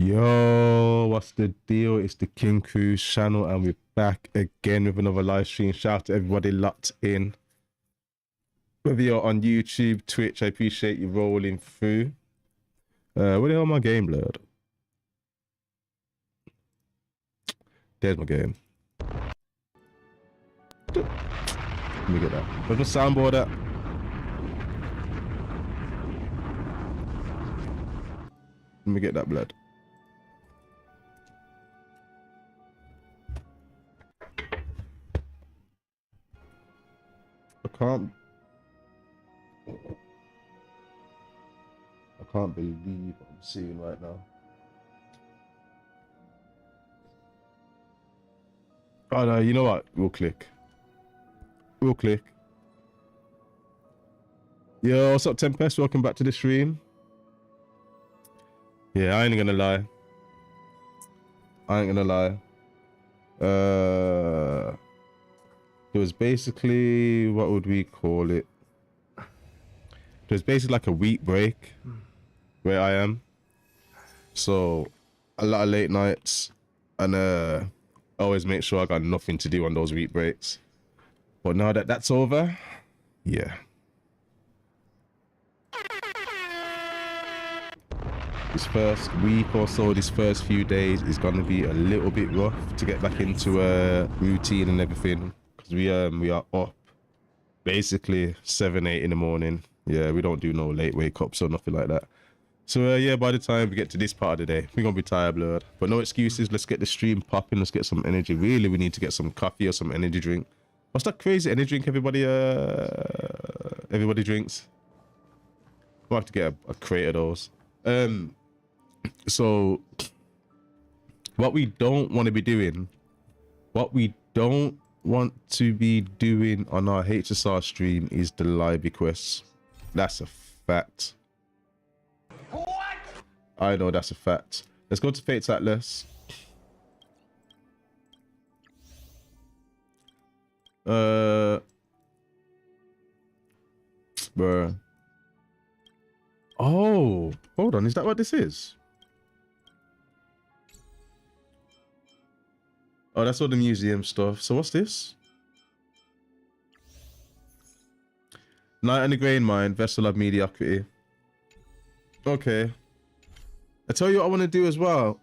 Yo, what's the deal? It's the King Kruc channel, and we're back again with another live stream. Shout out to everybody locked in. Whether you're on YouTube, Twitch, I appreciate you rolling through. Where the hell my game blurred? There's my game. Let me get that. Where's the soundboard at? Let me get that blood. I can't believe what I'm seeing right now. Oh no, you know what? We'll click. Yo, what's up, Tempest? Welcome back to the stream. Yeah, I ain't gonna lie. It was basically, what would we call it? It was basically like a week break where I am. So a lot of late nights, and I always make sure I got nothing to do on those week breaks. But now that that's over, yeah. This first week or so, this first few days is gonna be a little bit rough to get back into a routine and everything, because we are up basically 7, 8 in the morning. Yeah, we don't do no late wake ups or nothing like that. So yeah, by the time we get to this part of the day, we're gonna be tired, blood. But no excuses. Let's get the stream popping. Let's get some energy. Really, we need to get some coffee or some energy drink. What's that crazy energy drink everybody drinks? We'll have to get a crate of those. So what we don't want to be doing on our HSR stream is the live requests. That's a fact. What? I know that's a fact. Let's go to Fates Atlas. Bruh. Oh, hold on. Is that what this is? Oh, that's all the museum stuff. So what's this? Night in the Grain Mine, Vessel of Mediocrity. Okay. I tell you what I want to do as well.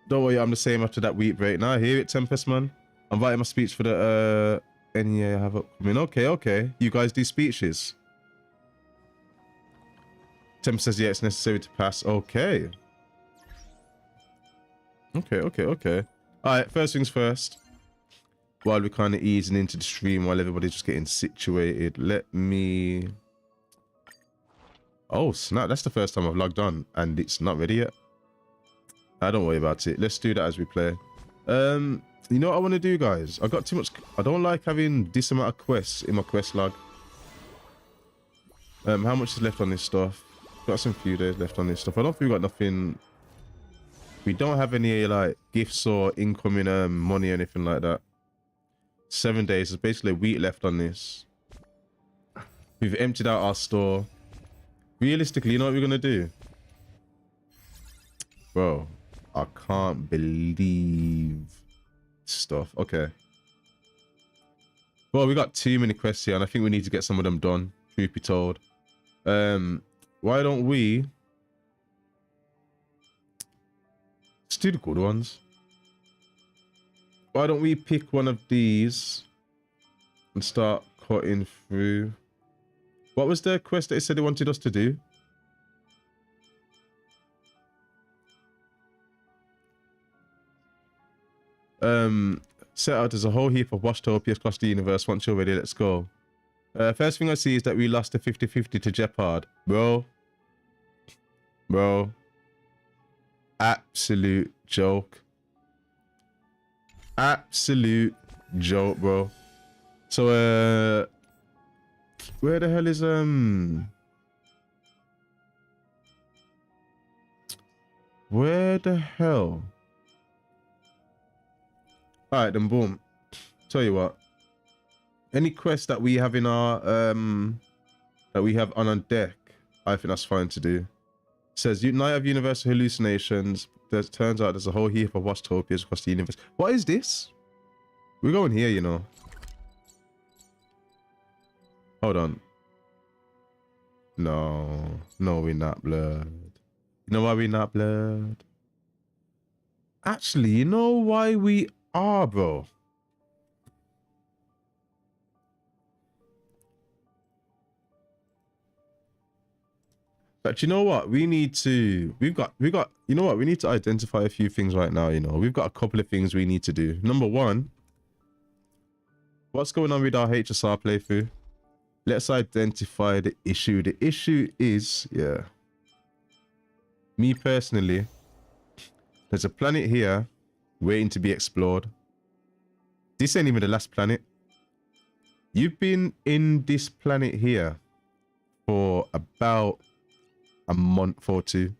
Don't worry, I'm the same after that week break. Now I hear it, Tempest, man. I'm writing my speech for the NEA I have upcoming. Okay. You guys do speeches. Tempest says, yeah, it's necessary to pass. Okay. Alright, first things first. While we're kind of easing into the stream, while everybody's just getting situated, let me... Oh, snap. That's the first time I've logged on, and it's not ready yet. Don't worry about it. Let's do that as we play. You know what I want to do, guys? I got too much... I don't like having this amount of quests in my quest log. How much is left on this stuff? Got some few days left on this stuff. I don't think we got nothing... We don't have any, like, gifts or incoming money or anything like that. 7 days. There's basically a week left on this. We've emptied out our store. Realistically, you know what we're gonna do? Bro, I can't believe stuff. Okay. Well, we got too many quests here, and I think we need to get some of them done, truth be told. Why don't we... Let's do the good ones. Why don't we pick one of these and start cutting through? What was the quest that they said they wanted us to do? Set out as a whole heap of Washtopias across the universe. Once you're ready, let's go. First thing I see is that we lost a 50-50 to Jeopard. Bro. Absolute joke. Absolute joke, bro. So, where the hell is, where the hell? Alright, then boom. Tell you what. Any quest that we have in our, that we have on deck, I think that's fine to do. Says, night of universal hallucinations. Turns out there's a whole heap of washtopias across the universe. What is this? We're going here, you know. Hold on. No. No, we're not blurred. You know why we're not blurred? Actually, you know why we are, bro? But you know what? We need to, we've got, you know what? We need to identify a few things right now, you know. We've got a couple of things we need to do. Number one, what's going on with our HSR playthrough? Let's identify the issue. The issue is, yeah. Me personally, there's a planet here waiting to be explored. This ain't even the last planet. You've been in this planet here for about a month or two.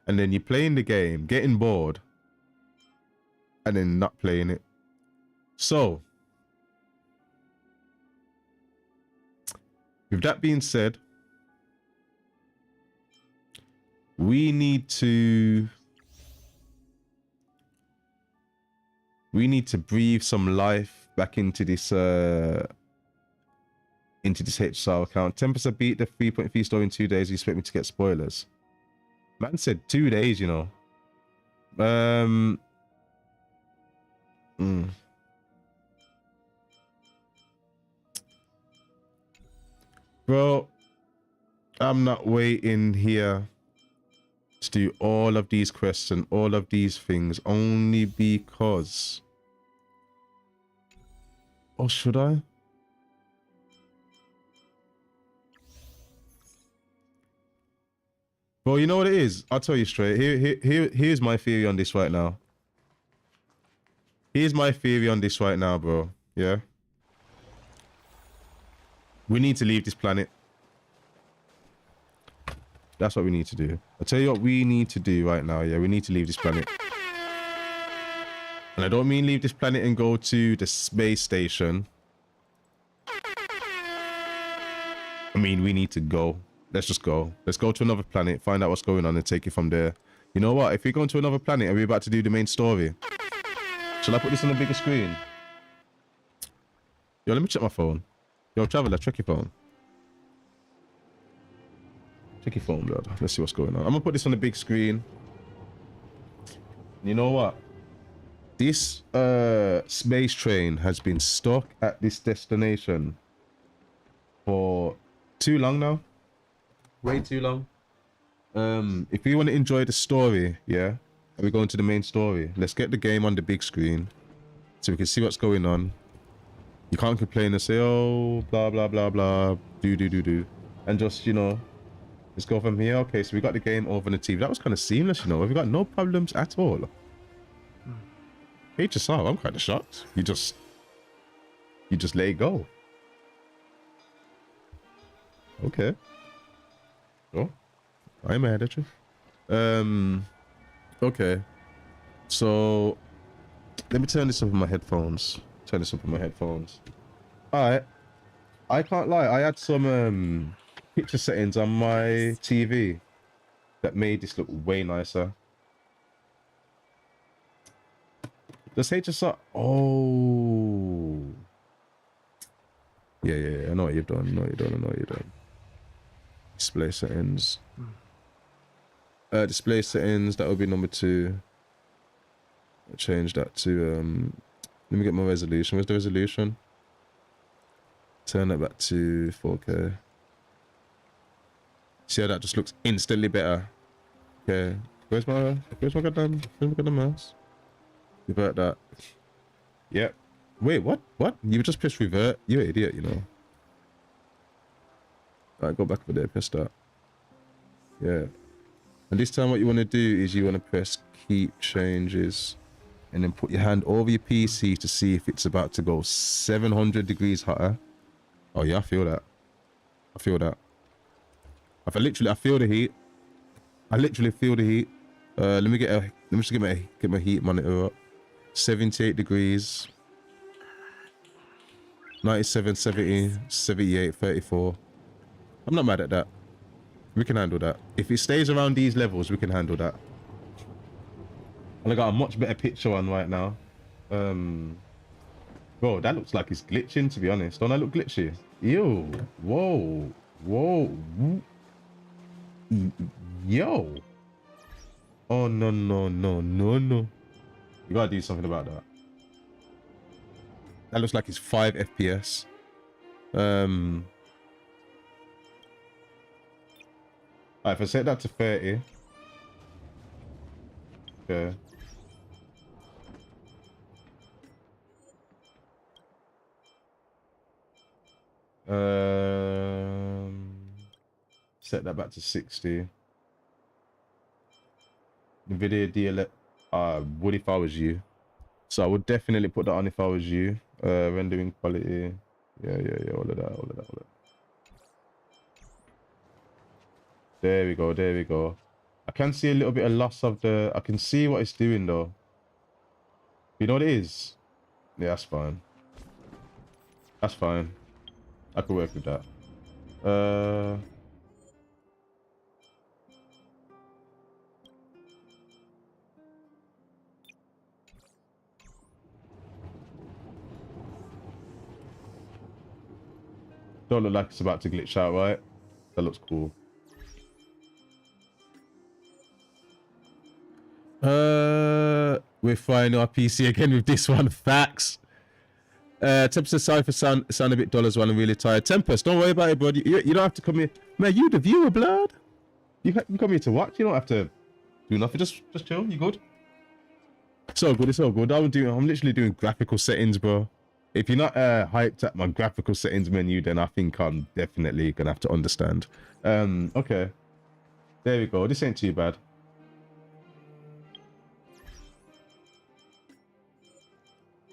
And then you're playing the game, getting bored, and then not playing it. So, with that being said, we need to breathe some life back into this HSR account. 10% beat the 3.3 store in 2 days. You expect me to get spoilers? Man said 2 days, you know. Bro, I'm not waiting here to do all of these quests and all of these things only because... Oh, should I? Well, you know what it is? I'll tell you straight. Here's my theory on this right now. Here's my theory on this right now, bro. Yeah? We need to leave this planet. That's what we need to do. I'll tell you what we need to do right now, yeah? We need to leave this planet. And I don't mean leave this planet and go to the space station. I mean, we need to go. Let's just go. Let's go to another planet, find out what's going on, and take it from there. You know what? If we're going to another planet and we're about to do the main story, shall I put this on a bigger screen? Yo, let me check my phone. Yo, Traveler, check your phone. Check your phone, blood. Let's see what's going on. I'm gonna put this on the big screen. You know what? This space train has been stuck at this destination for too long now. Way too long. If we want to enjoy the story, yeah, and we're going to the main story, let's get the game on the big screen so we can see what's going on. You can't complain and say, oh, blah, blah, blah, blah, do. And just, you know, let's go from here. Okay, so we got the game over on the TV. That was kind of seamless, you know. We've got no problems at all. HSR, I'm kind of shocked. You just let it go. Okay. Oh, I'm mad at you. Okay. So, let me turn this up on my headphones. Alright. I can't lie. I had some picture settings on my TV that made this look way nicer. Does HSR... Oh. Yeah. I know what you've done. Display settings. Display settings, that would be number 2. I'll change that to... let me get my resolution. Where's the resolution? Turn that back to 4K. See how that just looks instantly better. Okay. Where's my goddamn mouse? Revert that. Yep. Wait, what? You just press revert? You're an idiot, you know. Alright, go back over there, press that. Yeah. And this time what you want to do is you want to press keep changes and then put your hand over your PC to see if it's about to go 700 degrees hotter. Oh yeah, I feel that. I feel the heat. I literally feel the heat. Let me just get my heat monitor up. 78 degrees. 97, 70, 78, 34. I'm not mad at that. We can handle that. If it stays around these levels, we can handle that. And I got a much better picture on right now. Bro, that looks like it's glitching, to be honest. Don't I look glitchy? Ew. Whoa. Whoa. Yo. Oh, no, no, no, no, no. You gotta do something about that. That looks like it's 5 FPS. Alright, if I set that to 30. Okay. Set that back to 60. NVIDIA DLX would if I was you. So I would definitely put that on if I was you. Rendering quality. Yeah, all of that. There we go. I can see a little bit of loss of the... I can see what it's doing though. You know what it is? Yeah, that's fine. That's fine. I could work with that. Don't look like it's about to glitch out, right? That looks cool. We're frying our PC again with this one. Facts. Tempest Cypher sound a bit dull as well. I'm really tired. Tempest, don't worry about it, bro. You don't have to come here. Man, you the viewer, blood. You come here to watch. You don't have to do nothing. Just chill. You good? It's all good. It's all good. I'm literally doing graphical settings, bro. If you're not hyped at my graphical settings menu, then I think I'm definitely gonna have to understand. Okay. There we go. This ain't too bad.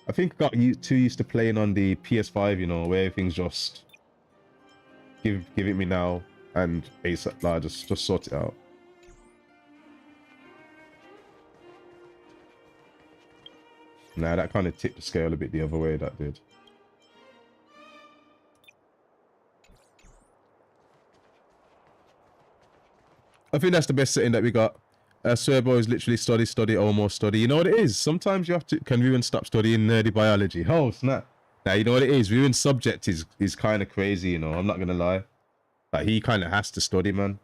I think I got too used to playing on the PS5, you know, where everything's just give it me now and ASAP, like, just sort it out. Nah, that kind of tipped the scale a bit the other way, that did. I think that's the best setting that we got. Swerbo is literally study, almost study. You know what it is? Sometimes you have to... Can Ruin stop studying nerdy biology? Oh, snap. Now, you know what it is? Ruin's subject is kind of crazy, you know? I'm not going to lie. Like, he kind of has to study, man.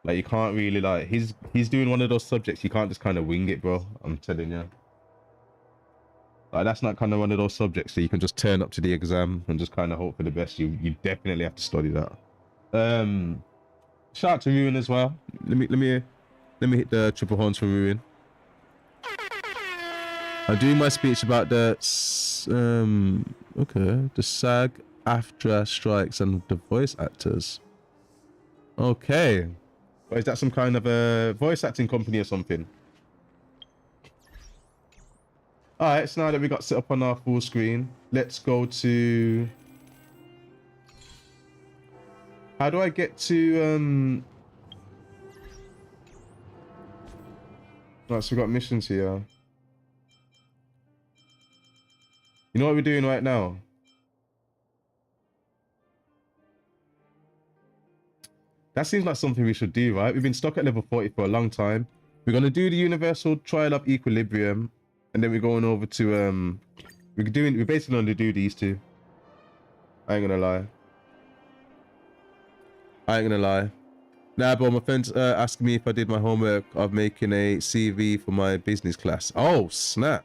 Like, you can't really, like... He's doing one of those subjects. You can't just kind of wing it, bro. I'm telling you. Like, that's not kind of one of those subjects that you can just turn up to the exam and just kind of hope for the best. You definitely have to study that. Shout out to Ruin as well. Let me hit the triple horns for Ruin. I'm doing my speech about the the SAG-AFTRA strikes and the voice actors. Okay, well, is that some kind of a voice acting company or something? All right, so now that we got set up on our full screen, let's go to... How do I get to Right, so we've got missions here. You know what we're doing right now? That seems like something we should do, right? We've been stuck at level 40 for a long time. We're gonna do the universal trial of equilibrium, and then we're going over to we're basically gonna do these two. I ain't gonna lie. Nah, but my friends asked me if I did my homework of making a CV for my business class. Oh, snap.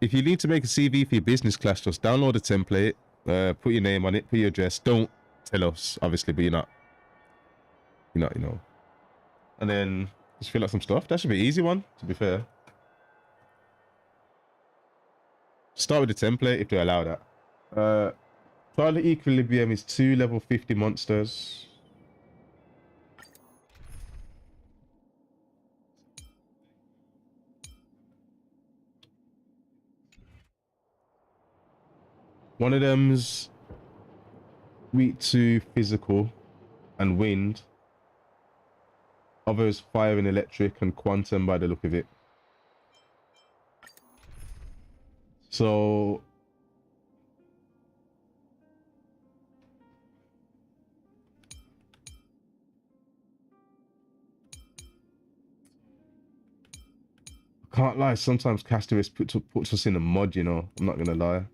If you need to make a CV for your business class, just download a template, put your name on it, put your address. Don't tell us, obviously, but you're not, you know. And then just fill out some stuff. That should be an easy one, to be fair. Start with the template if they allow that. Trial of Equilibrium is 2 level 50 monsters. One of them's weak to physical and wind. Others fire and electric and quantum by the look of it. So Can't lie, sometimes Casteris puts us in a mud, you know. I'm not gonna lie.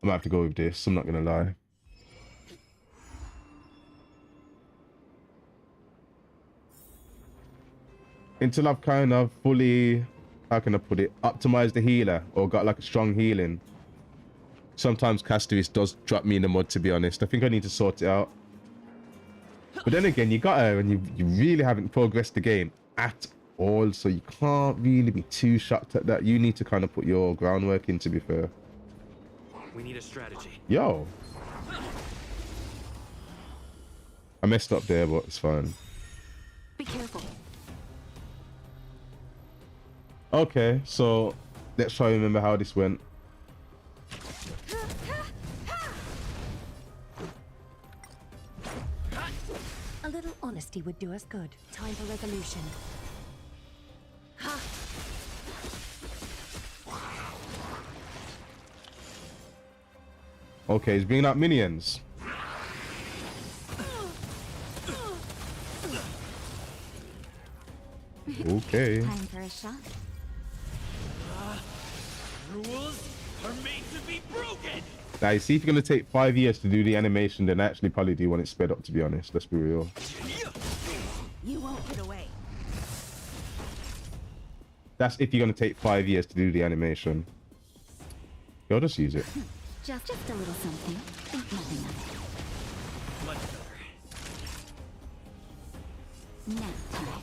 I might have to go with this, I'm not gonna lie. Until I've kind of fully, how can I put it, optimized the healer or got like a strong healing. Sometimes Casteris does drop me in the mud, to be honest. I think I need to sort it out. But then again, you got her and you really haven't progressed the game at all. So you can't really be too shocked at that. You need to kind of put your groundwork in, to be fair. We need a strategy. Yo. I messed up there, but it's fine. Be careful. Okay, so let's try to remember how this went. A little honesty would do us good. Time for resolution. Okay, he's bringing out minions. Okay. Time for a shot. Rules are made to be broken. Now, you see, if you're going to take 5 years to do the animation, then I actually probably do want it sped up, to be honest. Let's be real. You won't get away. That's if you're going to take 5 years to do the animation. You'll just use it. Just a little something. Think nothing of Much better. it. Now time.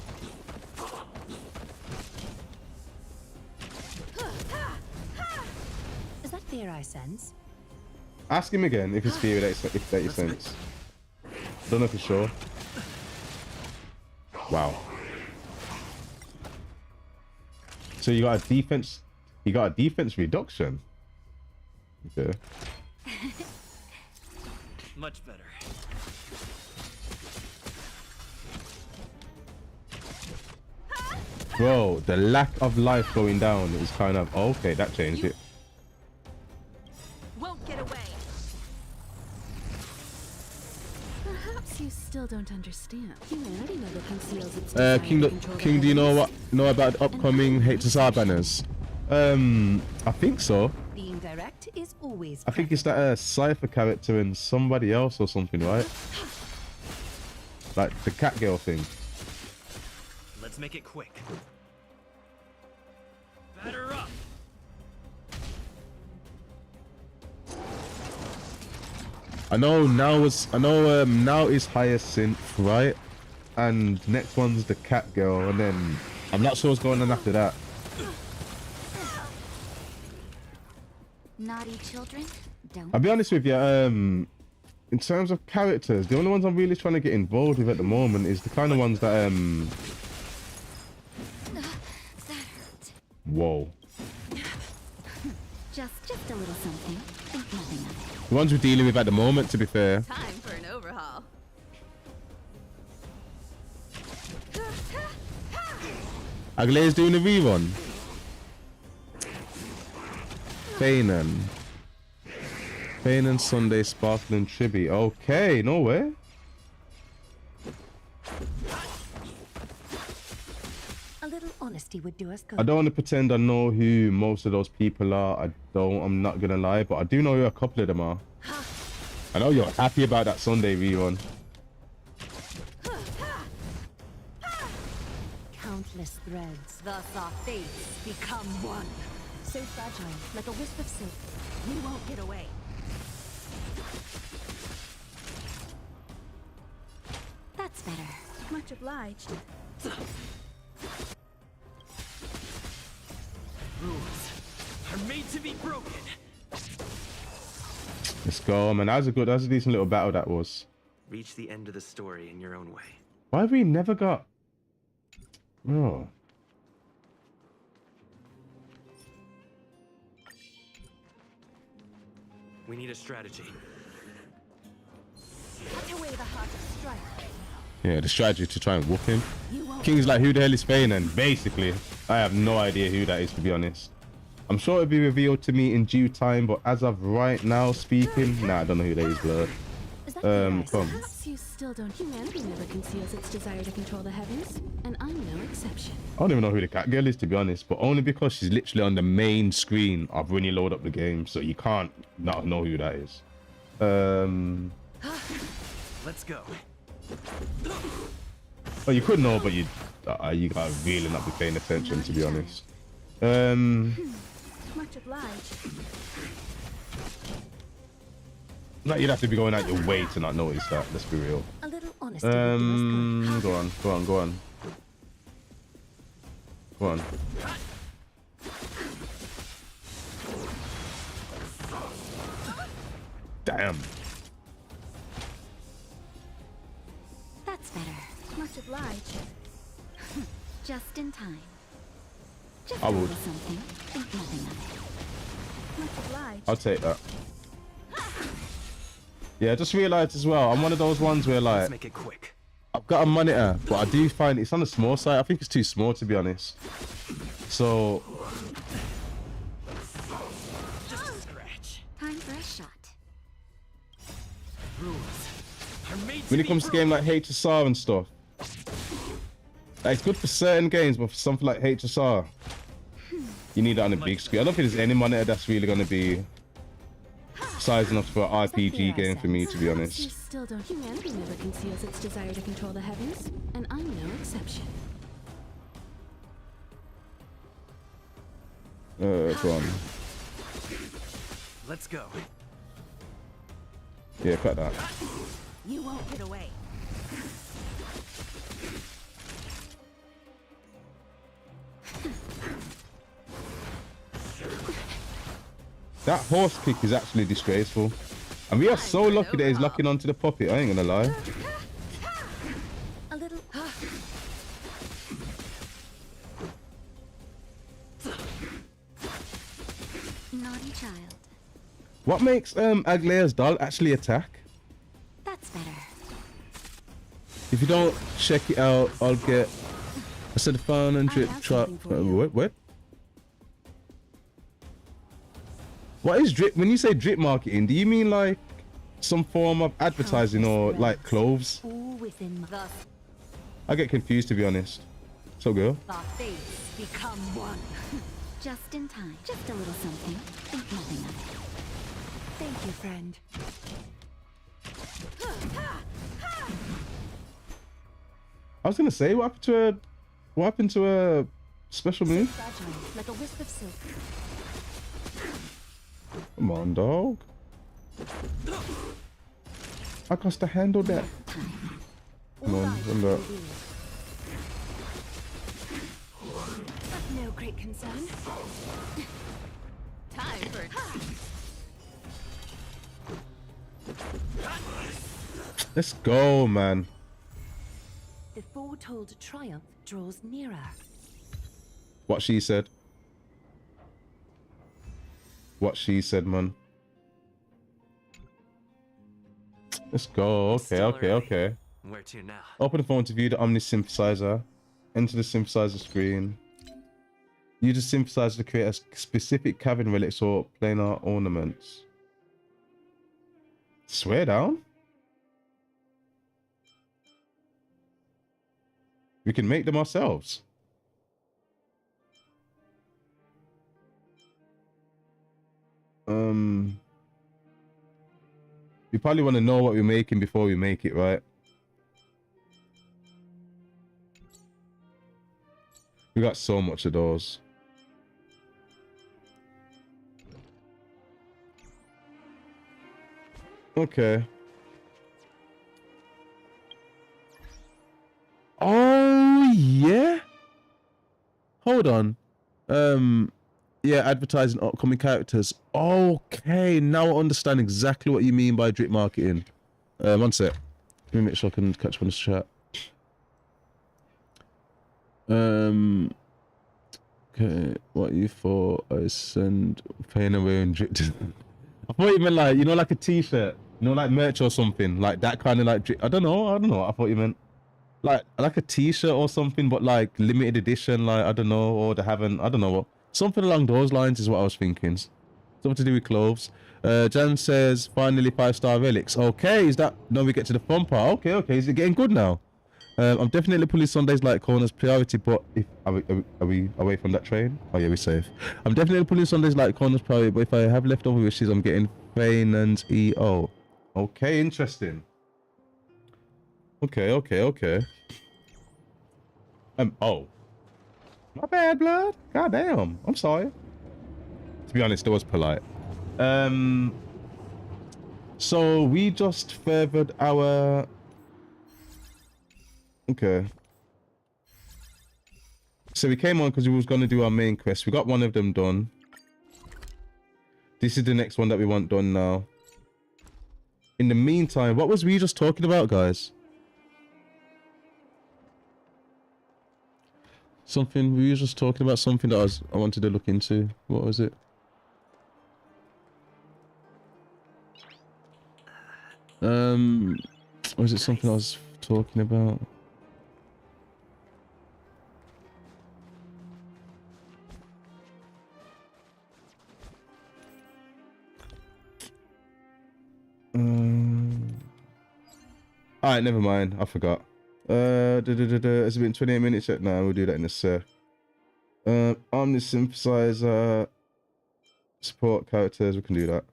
Is that fear I sense? Ask him again if it's fear that you sense. Don't know for sure. Wow. So you got a defense. You got a defense reduction. Okay. Much better. Bro, the lack of life going down is kind of okay. That changed it. Won't get away. Perhaps you still don't understand. Humanity never conceals its desire to control King, do you know about the upcoming HSR banners? I think so. Being direct is always. I think it's that Cypher character and somebody else or something, right? Like the cat girl thing. Let's make it quick. Batter up. I know now is Hyacinth, right? And next one's the cat girl, and then I'm not sure what's going on after that. Naughty children, don't. I'll be honest with you, in terms of characters, the only ones I'm really trying to get involved with at the moment is the kind of ones that That hurt. whoa. Just a little something. Think nothing of it. The ones we're dealing with at the moment, to be fair. Time for an overhaul. Aglae's doing a rerun. Fainan Sunday Sparkling Chibi. Okay, no way. A little honesty would do us good. I don't want to pretend I know who most of those people are. I'm not gonna lie, but I do know who a couple of them are. I know you're happy about that Sunday rerun. Countless threads, thus our fates become one. So fragile, like a wisp of silk. You won't get away. That's better. Much obliged. Rules are made to be broken. Let's go, man. That was a decent little battle that was. Reach the end of the story in your own way. Why have we never got... Oh. We need a strategy. Cut away the heart of strife. Yeah, the strategy to try and whoop him. You won't. King's like, who the hell is Fainan? Basically, I have no idea who that is, to be honest. I'm sure it'll be revealed to me in due time, but as of right now speaking, nah, I don't know who that is, blood. Is that Come. perhaps you still don't. Humanity never conceals its desire to control the heavens, and I'm no exception. I don't even know who the cat girl is, to be honest, but only because she's literally on the main screen of when you load up the game, so you can't not know who that is. Let's go. Well, you could know, but you gotta really not be paying attention, to be honest. Much obliged. Like you'd have to be going out your way to not notice that. Let's be real. A little honesty. Would do us good. Go on. Damn. That's better. Much obliged. Just in time. Just I a would. little something. Think nothing of it. Much obliged. I'll take that. Yeah, I just realised as well, I'm one of those ones where Let's like make it quick. I've got a monitor, but I do find it's on the small side. I think it's too small, to be honest. So Just a scratch. Time for a shot. Rules are made to when it be comes to games like HSR and stuff, like, it's good for certain games, but for something like HSR, you need it on a big screen. I don't think there's any monitor that's really going to be size enough for an RPG game for me, to be You honest. still don't. Humanity never conceals its desire to control the heavens, and I'm no exception. Go on. Let's go. Yeah, cut that. You won't get away. That horse kick is actually disgraceful. And we are so lucky that he's locking onto the puppet, I ain't gonna lie. A little. Naughty child. What makes Aglaea's doll actually attack? That's better. If you don't check it out, I'll get a set of fun and drip have trap. something for you. What? What is drip? When you say drip marketing, do you mean like some form of advertising or like clothes? All within the I get confused, to be honest. So girl. fates become one. Just in time. Just a little something. Think nothing of it. Thank you, friend. I was gonna say, what happened to a special move? Fragile, like a wisp of silk. Come on, dog. I got to handle that. Come on, run that. No great concern. Time for. Let's go, man. The foretold triumph draws nearer. What she said. What she said, man. Let's go. Okay, Still okay, early. okay. Where to now? Open the phone to view the Omni synthesizer. Enter the synthesizer screen. Use the synthesizer to create a specific cabin relics or planar ornaments. Swear down. We can make them ourselves. We probably want to know what we're making before we make it, right? We got so much of those. Okay. Oh yeah. Hold on. Yeah, advertising upcoming characters. Okay, now I understand exactly what you mean by drip marketing. One sec. Let me make sure I can catch one chat. Okay, what you thought I send paying away and drip to... I thought you meant like, you know, like a t-shirt, you know, like merch or something, like that kind of like drip. I don't know what I thought you meant. Like a t-shirt or something, but like limited edition, like I don't know, or they haven't, I don't know what. Something along those lines is what I was thinking. Something to do with clothes. Jan says, finally 5-star relics. Okay, is that... No, we get to the fun part. Okay, okay. Is it getting good now? I'm definitely pulling Sundays like corners priority, but if... Are we away from that train? Oh, yeah, we're safe. I'm definitely pulling Sundays like corners priority, but if I have leftover wishes, I'm getting Fane and EO. Okay, interesting. Okay, okay, okay. Oh. My bad, blood. God damn. I'm sorry. To be honest, it was polite. So we just furthered our... Okay. So we came on because we was going to do our main quest. We got one of them done. This is the next one that we want done now. In the meantime, what was we just talking about, guys? Something, we were just talking about something that I wanted to look into. What was it? Was it something I was talking about? Alright, never mind. I forgot. Has it been 28 minutes yet? No, we'll do that in a sec. Omni synthesizer, support characters, we can do that.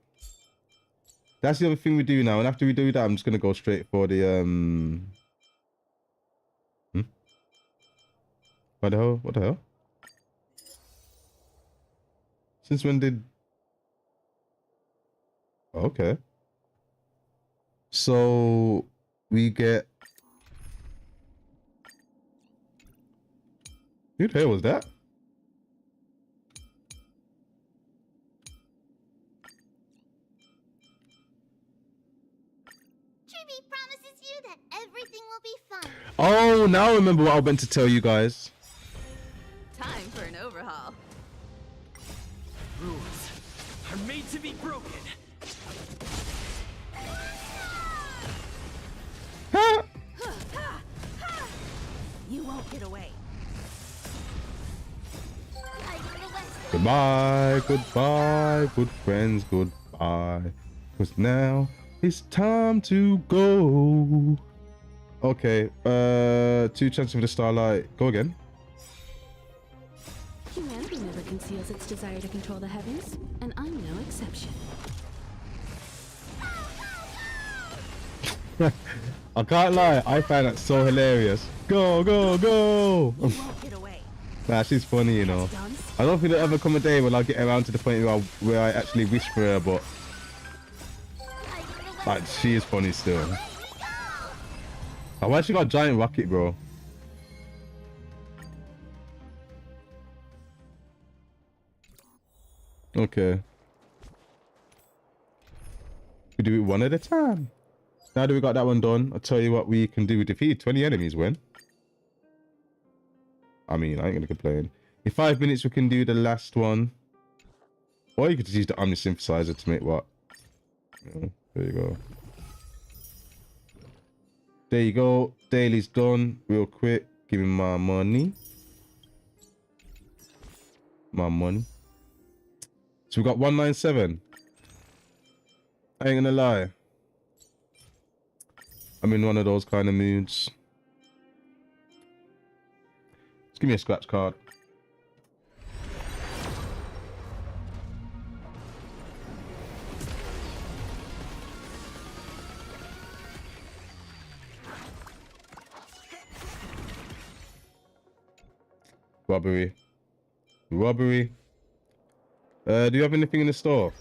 That's the other thing we do now, and after we do that, I'm just gonna go straight for the What the hell? What the hell? Since when did... Okay. So we get... Who the hell was that? Chibi promises you that everything will be fun. Oh, now I remember what I meant to tell you guys. Time for an overhaul. Rules are made to be broken. You won't get away. Goodbye, goodbye, good friends, goodbye. Because now it's time to go. Okay, 2 chances for the starlight. Go again. Humanity never conceals its desire to control the heavens, and I'm no exception. I can't lie, I find that so hilarious. Go, go, go! You won't get away. Nah, she's funny, you know. I don't think there'll ever come a day when I'll get around to the point where I actually wish for her, but... Like, she is funny still. Why she got a giant rocket, bro? Okay. We do it one at a time. Now that we got that one done, I'll tell you what we can do. We defeat 20 enemies when? I mean, I ain't gonna complain. In 5 minutes, we can do the last one. Or you could just use the Omni synthesizer to make what? Yeah, there you go. There you go. Daily's done. Real quick. Give me my money. My money. So we got 197. I ain't gonna lie. I'm in one of those kind of moods. Just give me a scratch card. Robbery. Robbery. Do you have anything in the store?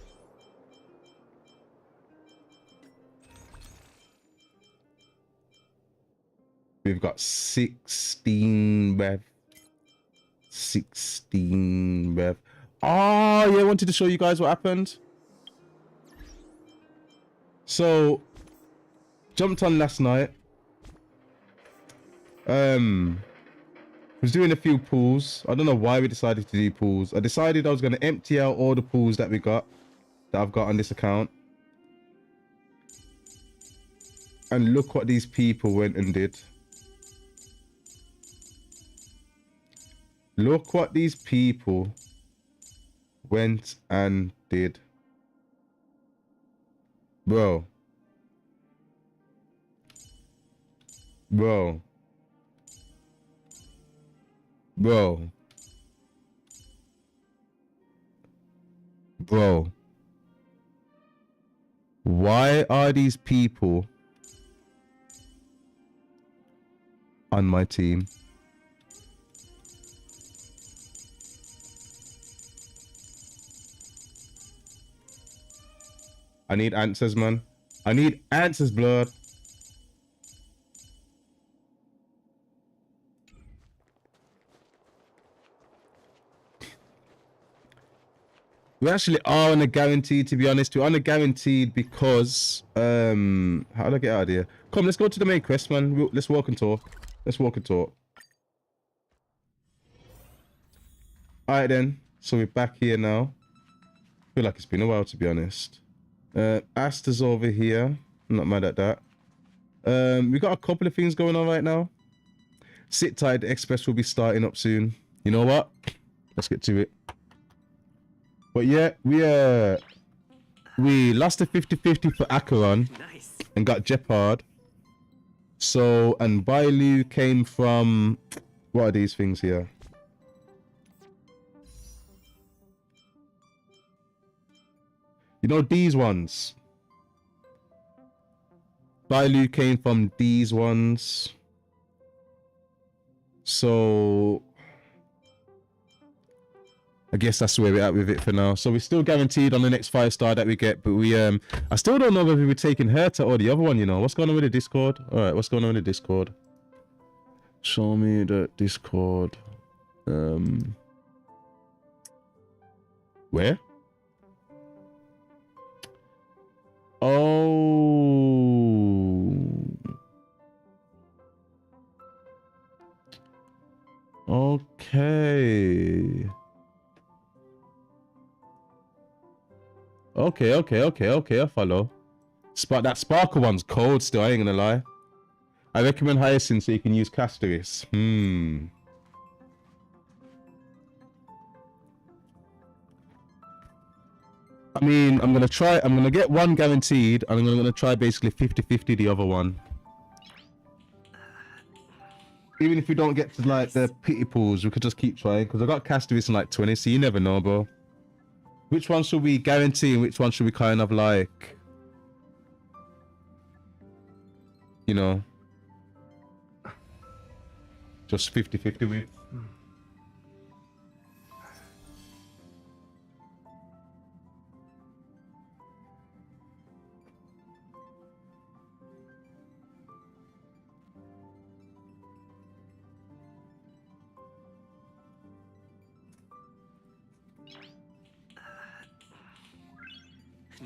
We've got 16 rev. 16 rev. Oh, yeah, I wanted to show you guys what happened. So, jumped on last night. Was doing a few pools. I don't know why we decided to do pools. I decided I was going to empty out all the pools that I've got on this account. And look what these people went and did. Look what these people went and did. Bro. Bro. Bro. Bro. Why are these people on my team? I need answers, man. I need answers, blood. We actually are on a guaranteed, to be honest. We're on a guaranteed because how do I get out of here? Come, let's go to the main quest, man. Let's walk and talk. Let's walk and talk. Alright then. So we're back here now. I feel like it's been a while, to be honest. Asta's over here. I'm not mad at that. We got a couple of things going on right now. Sit tight, the Express will be starting up soon. You know what? Let's get to it. But yeah, we lost a 50-50 for Acheron. Nice. And got Jeopard. So, and Bailu came from, what are these things here? You know these ones? Bailu came from these ones. So I guess that's where we're at with it for now. So we're still guaranteed on the next 5-star that we get, but we I still don't know whether we're taking Herta or the other one, you know. What's going on with the Discord? Alright, what's going on with the Discord? Show me the Discord. Where? Oh. Okay. Okay, I follow. That Sparkle one's cold still, I ain't gonna lie. I recommend Hyacinth so you can use Castoris. I mean, I'm gonna get one guaranteed, and I'm gonna try basically 50-50 the other one. Even if we don't get to like the pity pools, we could just keep trying, because I got Castoris in like 20, so you never know, bro. Which one should we guarantee and which one should we kind of like, you know, just 50-50 with?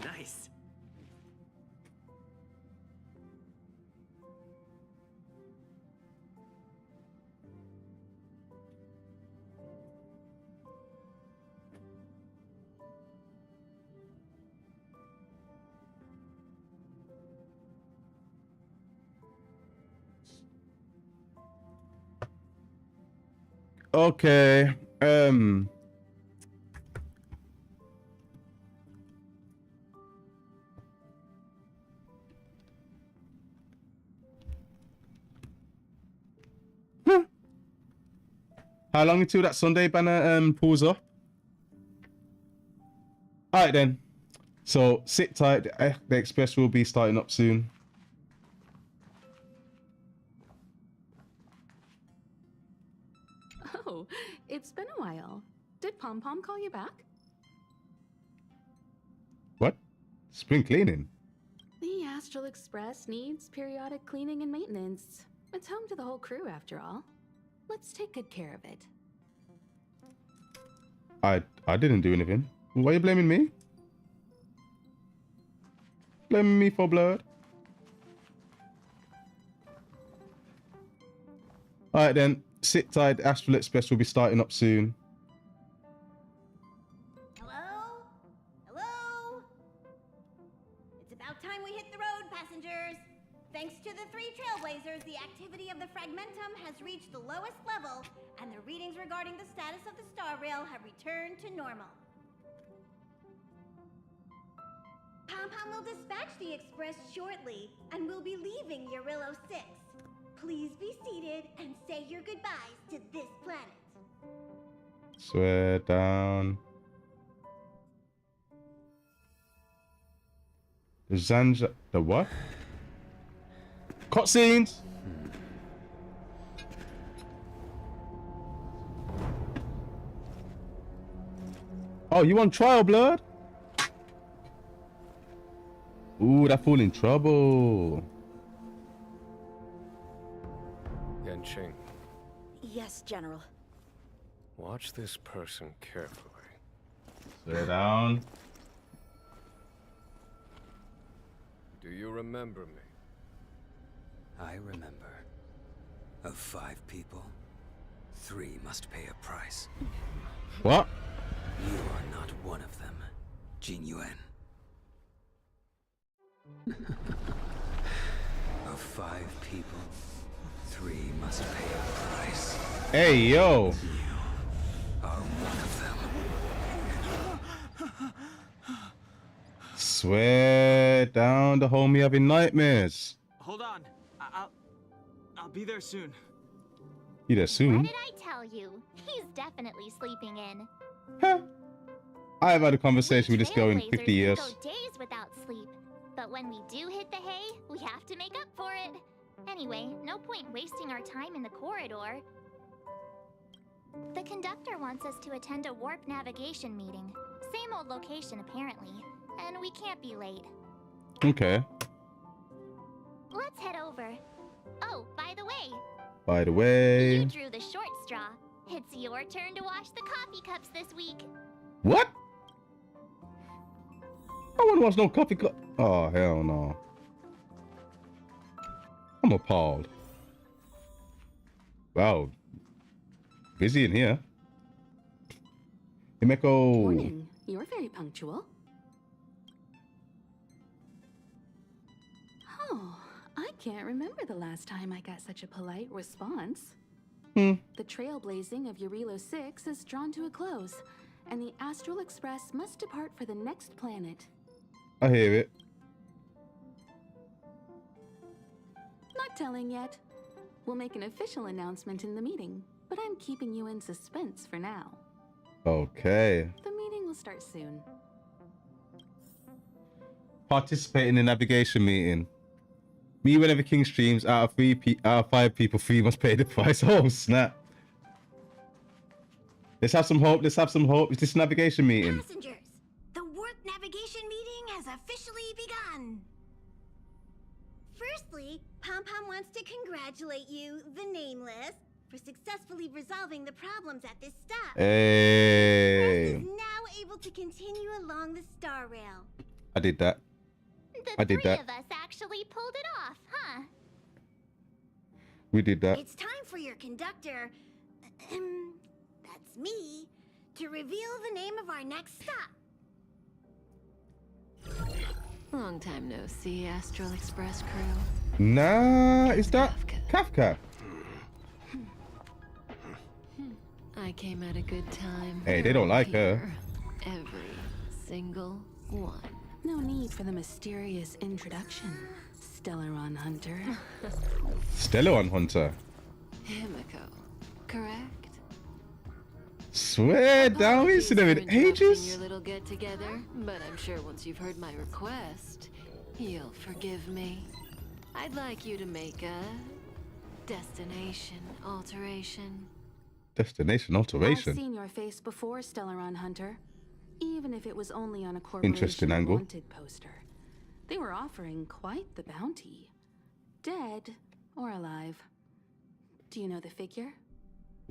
Nice. Okay. How long until that Sunday banner pulls up? Alright then. So sit tight, the Express will be starting up soon. Oh, it's been a while. Did Pom Pom call you back? What? Spring cleaning? The Astral Express needs periodic cleaning and maintenance. It's home to the whole crew after all. Let's take good care of it. I didn't do anything. Why are you blaming me? Blaming me for blood? Alright then, sit tight, Astral Express will be starting up soon. Hello? Hello? It's about time we hit the road, passengers. Thanks to the 3 trailblazers, the activity of the Fragmentum has reached the lowest level, and the readings regarding the status of the star rail have returned to normal. Pom will dispatch the express shortly, and we'll be leaving Eurillo 6. Please be seated and say your goodbyes to this planet. Swear down. The Zanja. The what? Cutscenes! Oh, you on trial, blood? Ooh, that fool in trouble. Genshin, Yes, General. watch this person carefully. Swear down. Do you remember me? I remember. Of 5 people, 3 must pay a price. What? You are not one of them, Jin Yuan. Of 5 people, 3 must pay a price. Hey, yo. Are one of them. Swear down, the homie having nightmares. Hold on. I'll be there soon. You there What soon? did I tell you? He's definitely sleeping in. Huh? I have had a conversation with this girl in Trailblazers 50 can years. go days without sleep, but when we do hit the hay, we have to make up for it. Anyway, no point wasting our time in the corridor. The conductor wants us to attend a warp navigation meeting. Same old location apparently, and we can't be late. Okay. Let's head over. Oh, by the way, By the way. you drew the short straw. It's your turn to wash the coffee cups this week. What? I wouldn't watch no coffee cup. Oh, hell no. I'm appalled. Wow. Busy in here. Himeko. Morning. You're very punctual. Oh, I can't remember the last time I got such a polite response. The trailblazing of Eurillo 6 is drawn to a close, and the Astral Express must depart for the next planet. I hear it. Not telling yet. We'll make an official announcement in the meeting, but I'm keeping you in suspense for now. Okay. The meeting will start soon. Participate in the navigation meeting. Me whenever King streams, out of 5 people, 3 must pay the price. Oh, snap. Let's have some hope. Let's have some hope. It's this navigation meeting. Passengers, the warp navigation meeting has officially begun. Firstly, Pom Pom wants to congratulate you, the Nameless, for successfully resolving the problems at this stop. Hey. Express is now able to continue along the star rail. I did that. The I did three that. of us actually pulled it off, huh? We did that. It's time for your conductor, that's me, to reveal the name of our next stop. Long time no see, Astral Express crew. Nah, is that Kafka? I came at a good time. Hey, they They're don't all like her. here. Every single one. No need for the mysterious introduction, Stellaron Hunter. Stellaron Hunter. Himiko, correct? Swear down, we seen them in Apologies for interrupting ages. your little get together, but I'm sure once you've heard my request, you'll forgive me. I'd like you to make a destination alteration. Destination I've alteration. seen your face before, Stellaron Hunter. Even if it was only on a corporation Interesting angle. wanted poster. They were offering quite the bounty. Dead or alive. Do you know the figure?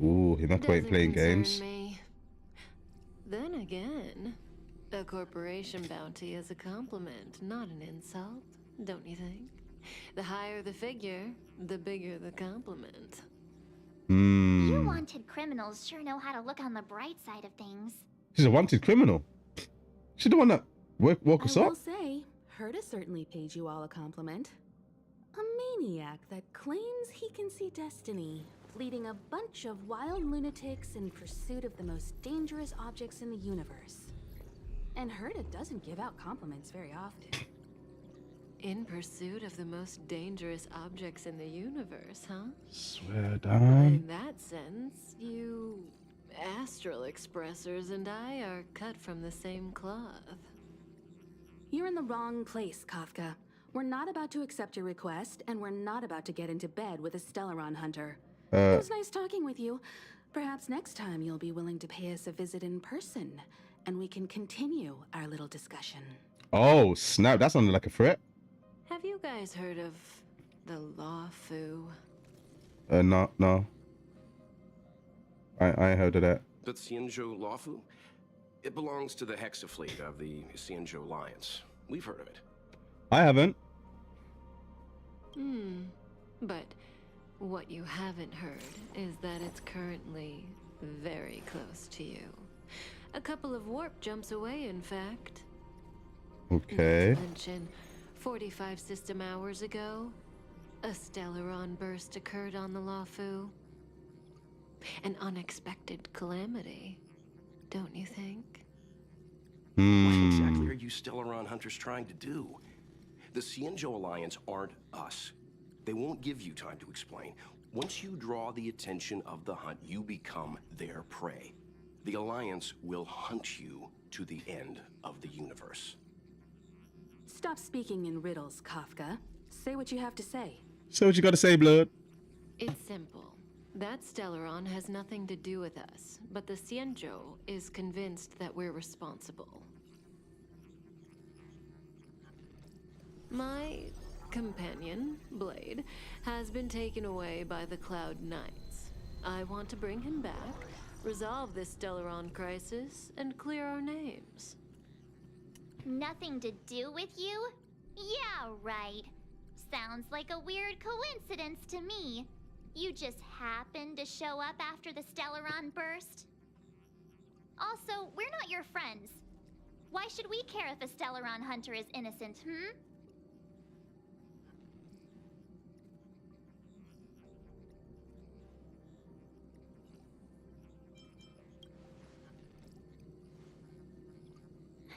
Ooh, he not quite Doesn't playing concern games. me. Then again, a corporation bounty is a compliment, not an insult, don't you think? The higher the figure, the bigger the compliment. You wanted criminals sure know how to look on the bright side of things. She's a wanted criminal. She's the one that woke us I up. will say, Herta certainly paid you all a compliment. A maniac that claims he can see destiny, leading a bunch of wild lunatics in pursuit of the most dangerous objects in the universe. And Herta doesn't give out compliments very often. In pursuit of the most dangerous objects in the universe, huh? Swear In down. that sense, you astral expressors and I are cut from the same cloth. You're in the wrong place, Kafka. We're not about to accept your request, and we're not about to get into bed with a Stellaron hunter. It was nice talking with you. Perhaps next time you'll be willing to pay us a visit in person, and we can continue our little discussion. Oh, snap. That sounded like a threat. Have you guys heard of the Law Fu? No. I ain't heard of that. But Xianzhou Lawfu? It belongs to the Hexafleet of the Xianzhou Alliance. We've heard of it. I haven't. But what you haven't heard is that it's currently very close to you. A couple of warp jumps away, in fact. Okay. Not to mention, 45 system hours ago, a Stellaron burst occurred on the Lawfu. An unexpected calamity, don't you think? What exactly are you Stellaron hunters trying to do? The Xianzhou Alliance aren't us. They won't give you time to explain. Once you draw the attention of the hunt, you become their prey. The Alliance will hunt you to the end of the universe. Stop speaking in riddles, Kafka. Say what you have to say. So what you gotta say, blood? It's simple. That Stellaron has nothing to do with us, but the Xianzhou is convinced that we're responsible. My companion, Blade, has been taken away by the Cloud Knights. I want to bring him back, resolve this Stellaron crisis, and clear our names. Nothing to do with you? Yeah, right. Sounds like a weird coincidence to me. You just happened to show up after the Stellaron burst? Also, we're not your friends. Why should we care if a Stellaron hunter is innocent,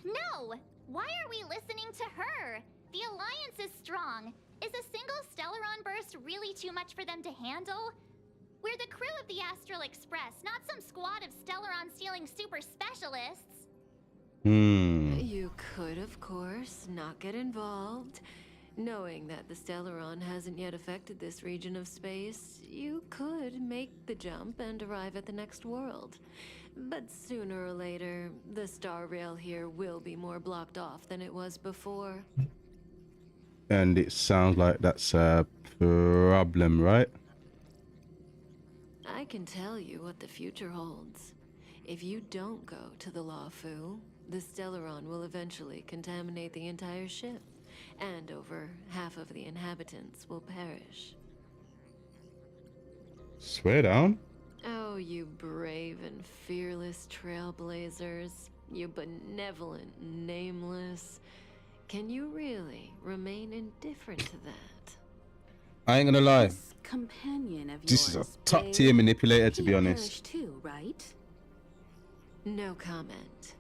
No! Why are we listening to her? The Alliance is strong. Is a single Stellaron burst really too much for them to handle? We're the crew of the Astral Express, not some squad of Stellaron-stealing super specialists. You could, of course, not get involved. Knowing that the Stellaron hasn't yet affected this region of space, you could make the jump and arrive at the next world. But sooner or later, the star rail here will be more blocked off than it was before. And it sounds like that's a problem, right? I can tell you what the future holds. If you don't go to the Lawfu, the Stellaron will eventually contaminate the entire ship, and over half of the inhabitants will perish. Swear down. Oh, you brave and fearless trailblazers. You benevolent nameless. Can you really remain indifferent to that? I ain't gonna lie. This companion of This is yours, a top tier manipulator, to he be honest. perished too, right? No comment.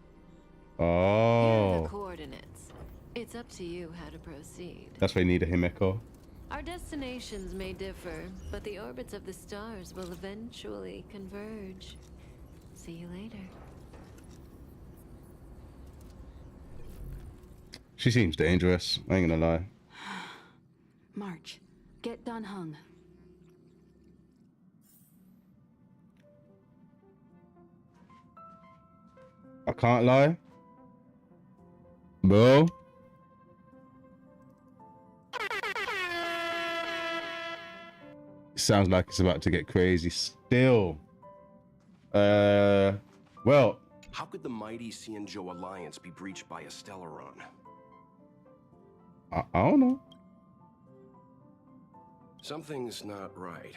Here are Oh, the coordinates. It's up to you how to proceed. that's why you need a Himeko. Our destinations may differ, but the orbits of the stars will eventually converge. See you later. She seems dangerous. I ain't gonna lie. March, get done hung. I can't lie. Bro. Sounds like it's about to get crazy still. Well, How could the mighty Xianzhou Alliance be breached by a Stellaron? I don't know. Something's not right.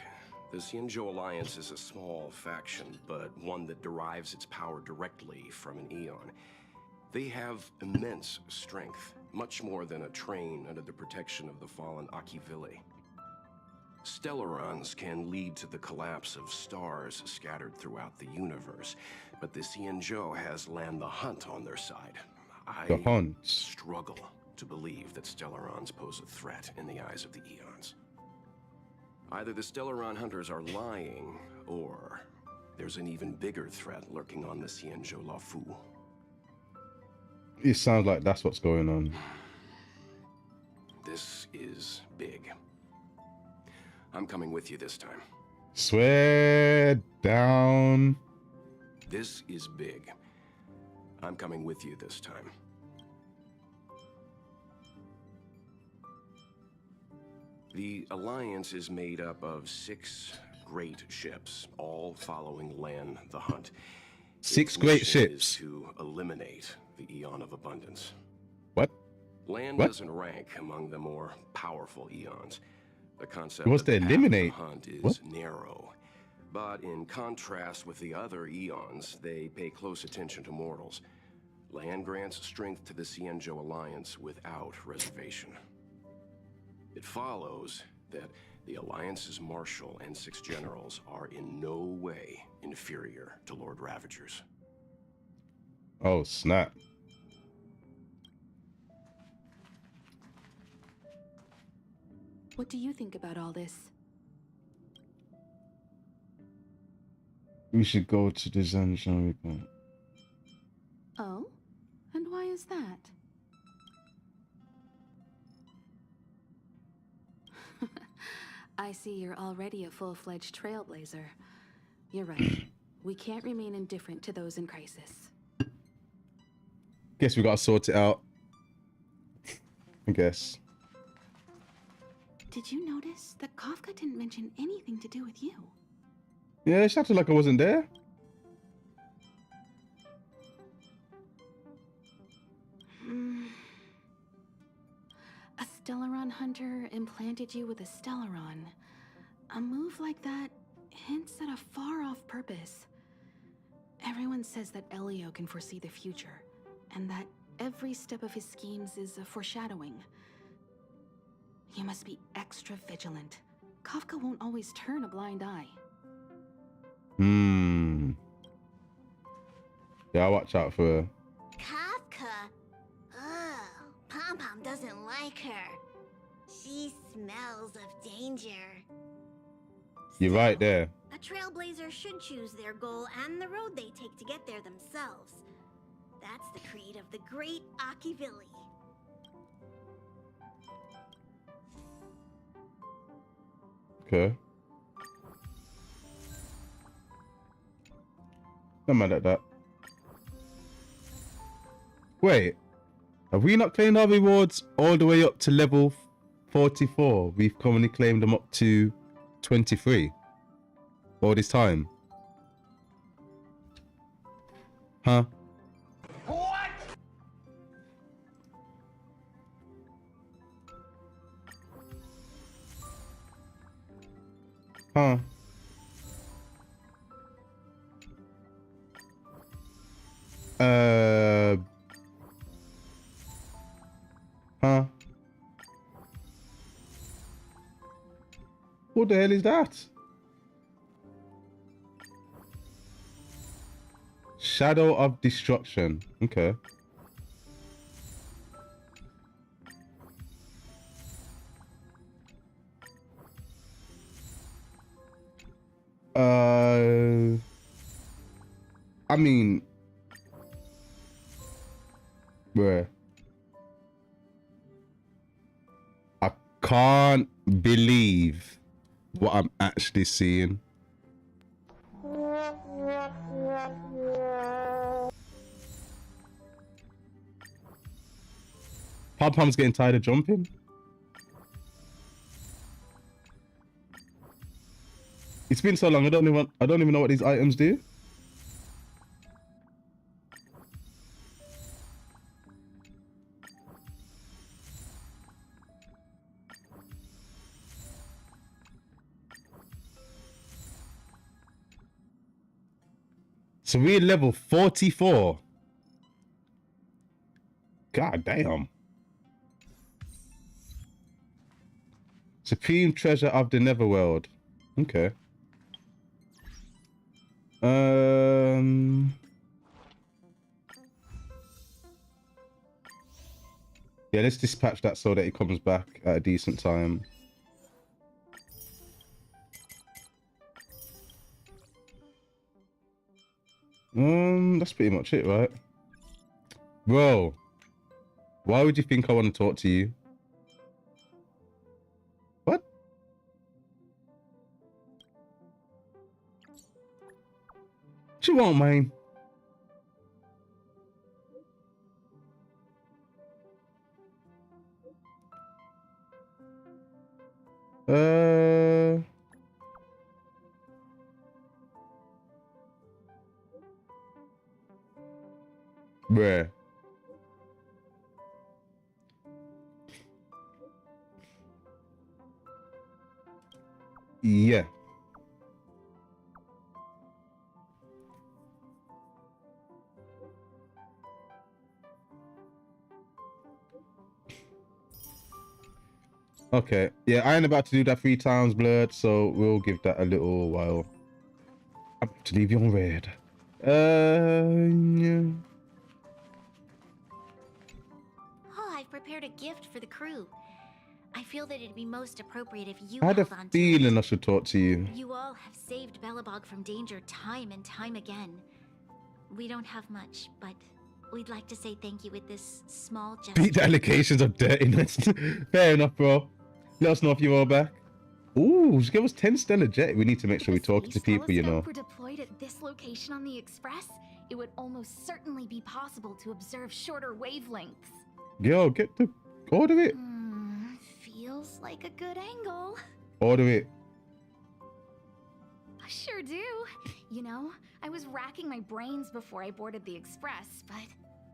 The Xianzhou Alliance is a small faction, but one that derives its power directly from an Eon. They have immense strength, much more than a train under the protection of the fallen Akivili. Stellarons can lead to the collapse of stars scattered throughout the universe, but the Xianzhou has Land the Hunt on their side. The I hunt. struggle to believe that Stellarons pose a threat in the eyes of the Eons. Either the Stellaron hunters are lying, or there's an even bigger threat lurking on the Xianzhou Lafu. It sounds like that's what's going on. This is big. I'm coming with you this time. Swear down. This is big. I'm coming with you this time. The Alliance is made up of 6 great ships, all following Lan the Hunt. 6 Its great mission ships. is to eliminate the Eon of Abundance. What? Lan What? doesn't rank among the more powerful Eons. The concept What's of to the path of the eliminate? hunt is What? narrow. But in contrast with the other Eons, they pay close attention to mortals. Lan grants strength to the Xianzhou Alliance without reservation. It follows that the Alliance's Marshal and 6 generals are in no way inferior to Lord Ravagers. Oh, snap. What do you think about all this? We should go to the Zhangjiang. Oh? And why is that? I see you're already a full-fledged trailblazer. You're right. We can't remain indifferent to those in crisis. Guess we gotta sort it out. I guess. Did you notice that Kafka didn't mention anything to do with you? Yeah, she acted like I wasn't there. A Stellaron hunter implanted you with a Stellaron. A move like that hints at a far-off purpose. Everyone says that Elio can foresee the future, and that every step of his schemes is a foreshadowing. You must be extra vigilant. Kafka won't always turn a blind eye. Yeah, I'll watch out for her. Kafka? Oh, Pom-Pom doesn't like her. She smells of danger. You're right there. A trailblazer should choose their goal and the road they take to get there themselves. That's the creed of the great Akivili. Okay. Not mad at that. Wait, have we not claimed our rewards all the way up to level 44? We've commonly claimed them up to 23 all this time. Huh? What? Huh? Huh? What the hell is that? Shadow of Destruction. Okay. I mean, bruh. I can't believe what I'm actually seeing. Pom-Pom's getting tired of jumping. It's been so long. I don't even know what these items do. So we're level 44. God damn. Supreme treasure of the Netherworld. Okay. Yeah, let's dispatch that so that it comes back at a decent time. That's pretty much it, right? Bro, why would you think I want to talk to you? What? What you want, man? Bruh. Yeah. Okay. Yeah, I ain't about to do that 3 times, Blurred, so we'll give that a little while. I'm about to leave you on red. Yeah. Oh, I've prepared a gift for the crew. I feel that it'd be most appropriate if you I had a held on to feeling it. I should talk to you. You all have saved Belobog from danger time and time again. We don't have much, but we'd like to say thank you with this small gesture. Beat the allegations of dirtiness. Fair enough, bro. Let us know if you're all back. Ooh, just give us 10 stellar jet. We need to make sure we talk to people, you know. If we're deployed at this location on the Express, it would almost certainly be possible to observe shorter wavelengths. Yo, get the... Order it. Feels like a good angle. Order it. I sure do. You know, I was racking my brains before I boarded the Express, but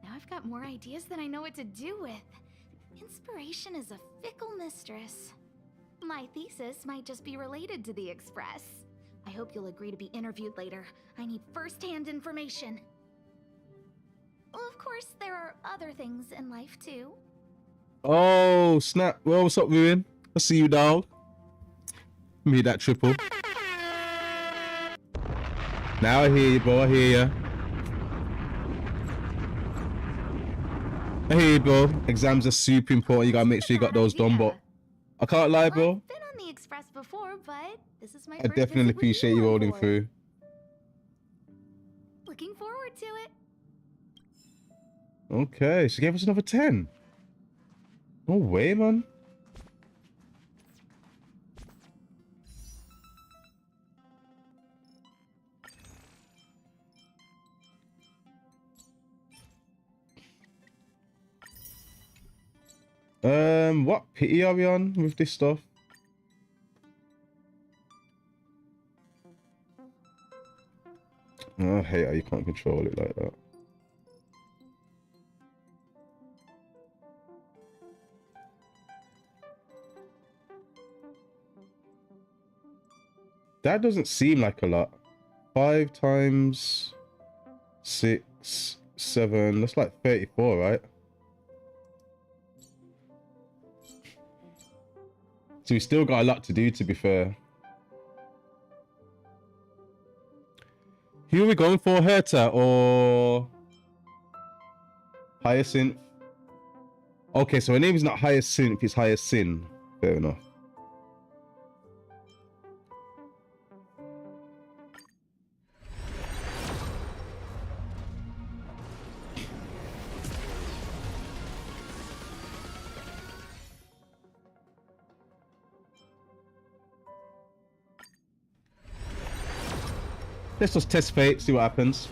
now I've got more ideas than I know what to do with. Inspiration is a fickle mistress. My thesis might just be related to the Express. I hope you'll agree to be interviewed later. I need first-hand information. Well, of course, there are other things in life, too. Oh, snap. Well, what's up, Ruin? I see you, dog. Made that triple. Now I hear you, bro. I hear you. I hear you, bro. Exams are super important. You gotta make sure you got those done, but I can't lie, bro. I've been on the Express before, but this is my I first definitely visit with appreciate you on rolling board. through. Looking forward to it. Okay, she gave us another 10. No way, man. What pity are we on with this stuff? Oh, I hate how you can't control it like that. That doesn't seem like a lot. 5 times 6, 7, that's like 34, right? So we still got a lot to do, to be fair. Who are we going for, Herta or Hyacinth? Okay, so her name is not Hyacinth, it's Hyacinth. Fair enough. Let's just test fate, see what happens.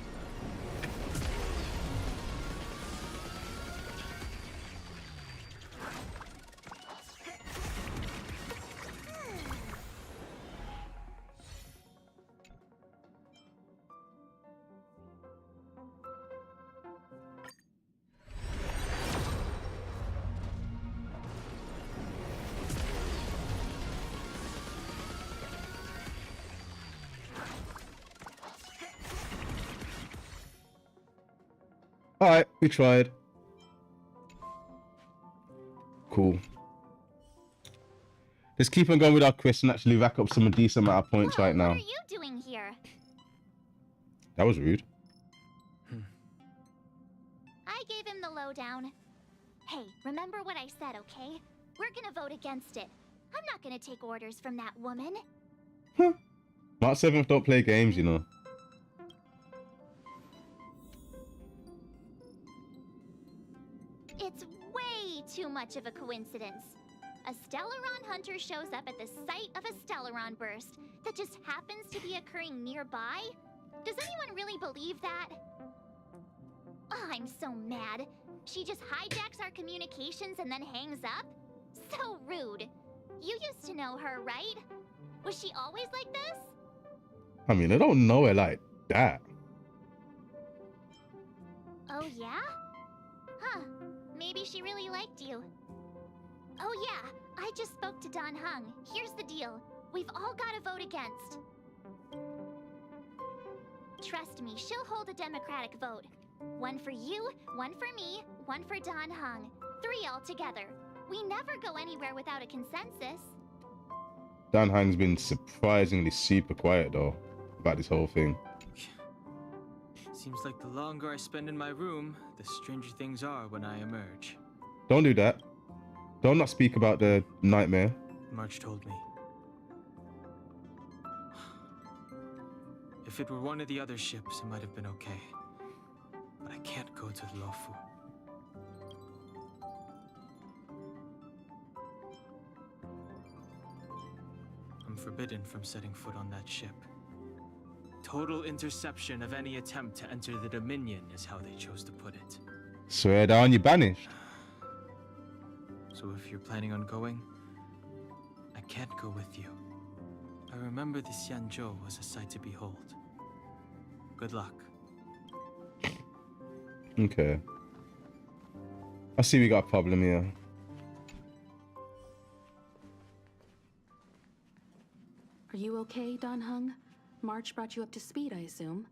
Alright, we tried. Cool. Let's keep on going with our quest and actually rack up some decent amount of points right now. What are you doing here? That was rude. I gave him the lowdown. Hey, remember what I said, okay? We're gonna vote against it. I'm not gonna take orders from that woman. March 7th don't play games, you know. It's way too much of a coincidence. A Stellaron hunter shows up at the site of a Stellaron burst that just happens to be occurring nearby? Does anyone really believe that? Oh, I'm so mad. She just hijacks our communications and then hangs up? So rude. You used to know her, right? Was she always like this? I mean, I don't know her like that. Oh, yeah? Huh. Maybe she really liked you. Oh, yeah. I just spoke to Don Hung. Here's the deal. We've all got to vote against. Trust me, she'll hold a democratic vote. One for you, one for me, one for Don Hung. 3 altogether. We never go anywhere without a consensus. Dan Hang's been surprisingly super quiet though about this whole thing. Seems like the longer I spend in my room, the stranger things are when I emerge. Don't do that. Don't not speak about the nightmare. March told me. If it were one of the other ships, it might have been okay. But I can't go to the Lofu. I'm forbidden from setting foot on that ship. Total interception of any attempt to enter the Dominion is how they chose to put it. Swear down, you're banished. So if you're planning on going, I can't go with you. I remember the Xianzhou was a sight to behold. Good luck. Okay. I see we got a problem here. Are you okay, Don Hung? March brought you up to speed, I assume.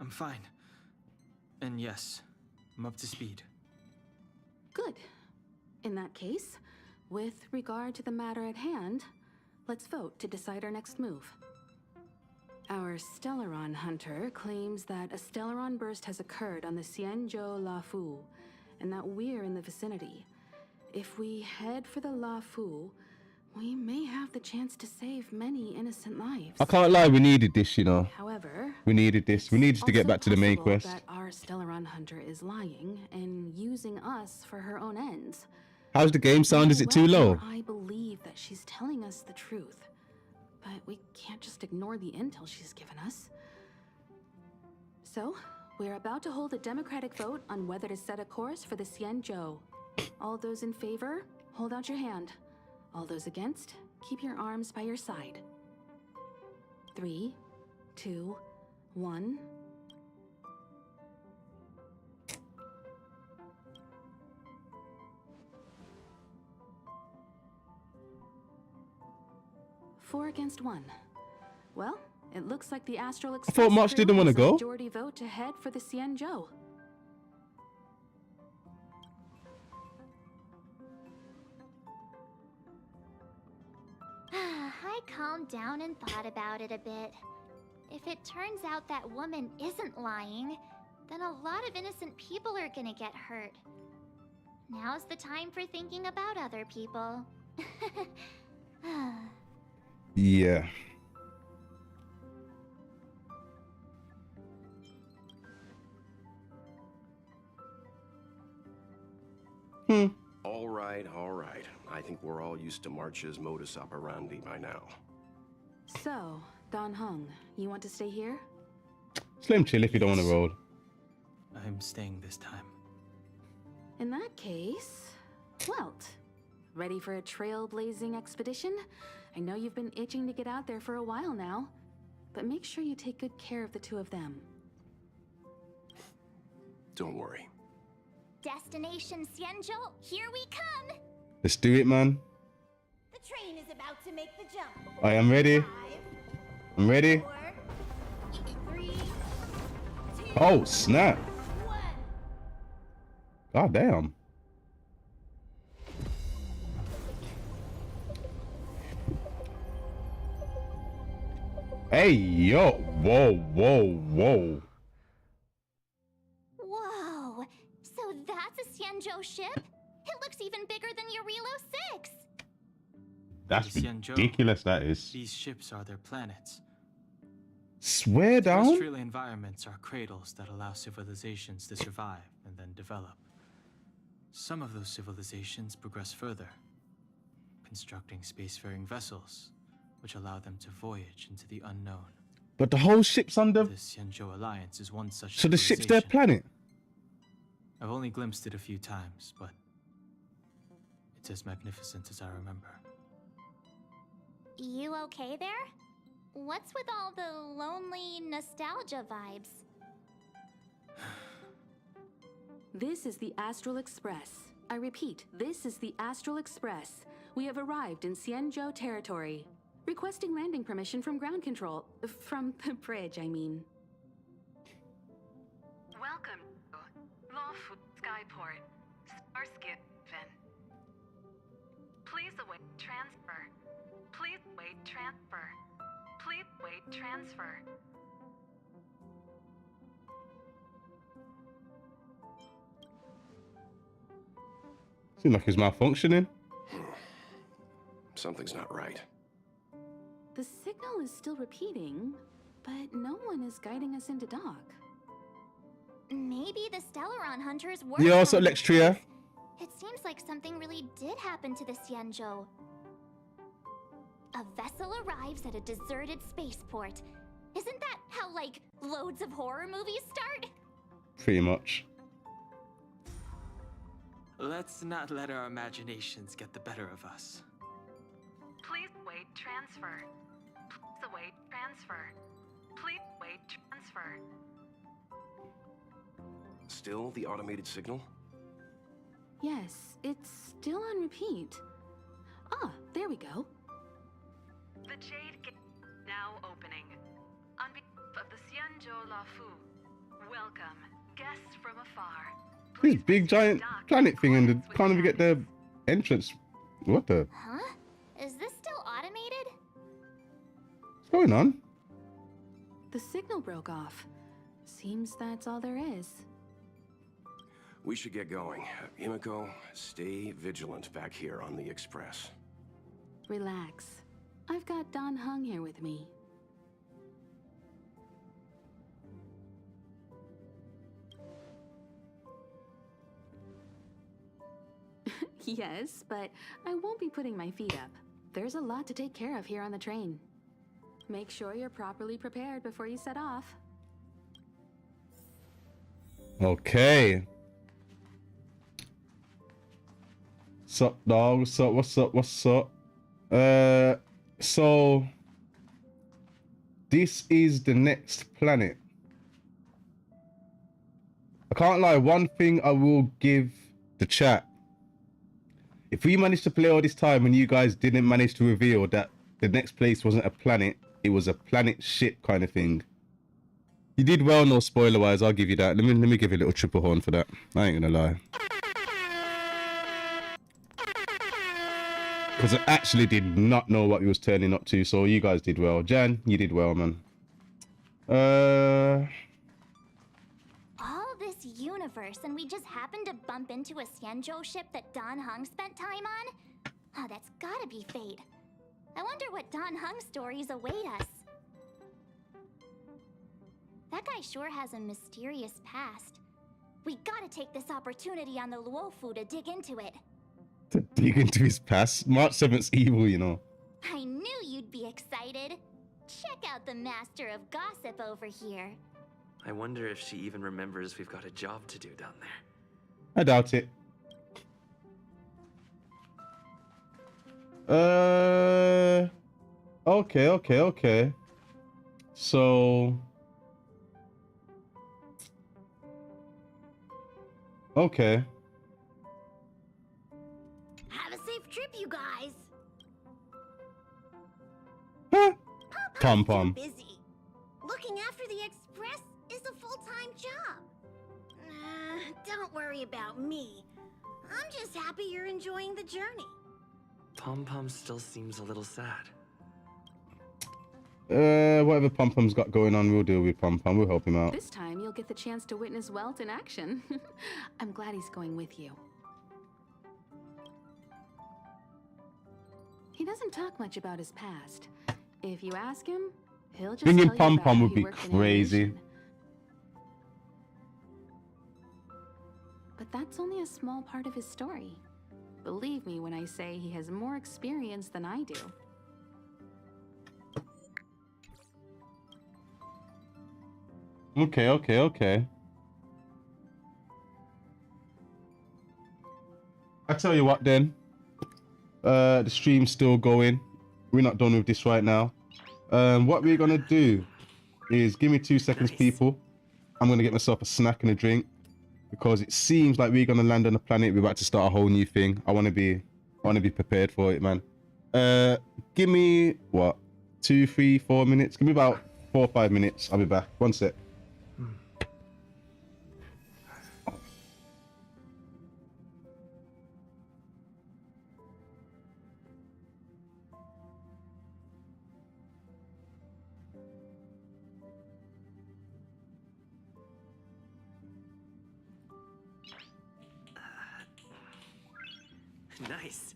I'm fine. And yes, I'm up to speed. Good. In that case, with regard to the matter at hand, let's vote to decide our next move. Our Stellaron hunter claims that a Stellaron burst has occurred on the Xianzhou Lafu, and that we're in the vicinity. If we head for the Lafu, we may have the chance to save many innocent lives. I can't lie, we needed this, you know. However, we needed this. We needed to get back to the main quest. that our Stellaron hunter is lying and using us for her own ends. How's the game sound? Is it too low? I believe that she's telling us the truth, but we can't just ignore the intel she's given us. So, we're about to hold a democratic vote on whether to set a course for the Xianzhou. All those in favor, hold out your hand. All those against, keep your arms by your side. 3, 2, 1. Four against 1. Well, it looks like the Astral Express I thought March didn't want to go. Majority vote to head for the Xianzhou. I calmed down and thought about it a bit. If it turns out that woman isn't lying, then a lot of innocent people are gonna get hurt. Now's the time for thinking about other people. Yeah. All right, all right. I think we're all used to March's modus operandi by now. So, Don Hung, you want to stay here? Slim chill if you don't want to roll. I'm staying this time. In that case, Welt, ready for a trailblazing expedition? I know you've been itching to get out there for a while now, but make sure you take good care of the two of them. Don't worry. Destination Xianzhou, here we come! Let's do it, man. The train is about to make the jump. I am ready. 5, I'm ready. 4, 3, 2, Oh, snap. 1. God damn. Hey, yo. Whoa, whoa, whoa. Whoa! That's a Xianzhou ship. It looks even bigger than Eurilo 6. That's The Xianzhou, ridiculous, that is. These ships are their planets. Swear down? Terrestrial environments are cradles that allow civilizations to survive and then develop. Some of those civilizations progress further, constructing spacefaring vessels, which allow them to voyage into the unknown. But the whole ship's under... The Xianzhou Alliance is one such So the ship's their planet? I've only glimpsed it a few times, but it's as magnificent as I remember. You okay there? What's with all the lonely nostalgia vibes? This is the Astral Express. I repeat, this is the Astral Express. We have arrived in Xianzhou territory. Requesting landing permission from ground control. From the bridge, I mean. Welcome to Lawfu Skyport, Starskin. Please await transfer. Please wait transfer. Please wait transfer. Seems like he's malfunctioning. Something's not right. The signal is still repeating, but no one is guiding us into dock. Maybe the Stellaron hunters were. Yeah, also Lextria. It seems like something really did happen to the Xianzhou. A vessel arrives at a deserted spaceport. Isn't that how, like, loads of horror movies start? Pretty much. Let's not let our imaginations get the better of us. Please wait transfer. Please await transfer. Please wait transfer. Still the automated signal? Yes, it's still on repeat. Ah, there we go. The Jade Gate now opening. On behalf of the Xianzhou Lawfu, welcome, guests from afar. This big giant planet thing and they can't even get their entrance. What the? Huh? Is this still automated? What's going on? The signal broke off. Seems that's all there is. We should get going. Himiko, stay vigilant back here on the Express. Relax. I've got Don Hung here with me. Yes, but I won't be putting my feet up. There's a lot to take care of here on the train. Make sure you're properly prepared before you set off. Okay. Sup, dog? What's up? What's up? What's up? So this is the next planet. I can't lie, one thing I will give the chat. If we managed to play all this time and you guys didn't manage to reveal that the next place wasn't a planet, it was a planet ship kind of thing. You did well, no spoiler wise, I'll give you that. Let me give you a little triple horn for that. I ain't gonna lie. Because I actually did not know what he was turning up to, so you guys did well. Jan, you did well, man. All this universe, and we just happened to bump into a Xianzhou ship that Don Hung spent time on? Oh, that's gotta be fate. I wonder what Don Hung stories await us. That guy sure has a mysterious past. We gotta take this opportunity on the Luofu to dig into it. To dig into his past? March 7th's evil, you know. I knew you'd be excited. Check out the master of gossip over here. I wonder if she even remembers we've got a job to do down there. I doubt it. Okay. So... Okay. Have a safe trip, you guys. Huh? Pom Pom. Busy. Looking after the Express is a full-time job. Don't worry about me. I'm just happy you're enjoying the journey. Pom Pom still seems a little sad. Whatever Pom Pom's got going on, we'll deal with Pom Pom. We'll help him out. This time you'll get the chance to witness Welt in action. I'm glad he's going with you. He doesn't talk much about his past. If you ask him, he'll just Bringing tell you Pom about Pom how would he be worked in crazy. animation. But that's only a small part of his story. Believe me when I say he has more experience than I do. Okay. I tell you what then. The stream's still going. We're not done with this right now. What we're gonna do is give me 2 seconds, people. I'm gonna get myself a snack and a drink because it seems like we're gonna land on a planet. We're about to start a whole new thing. I wanna be prepared for it, man. Give me what, 2, 3, 4 minutes? Give me about 4 or 5 minutes. I'll be back. One sec. Nice.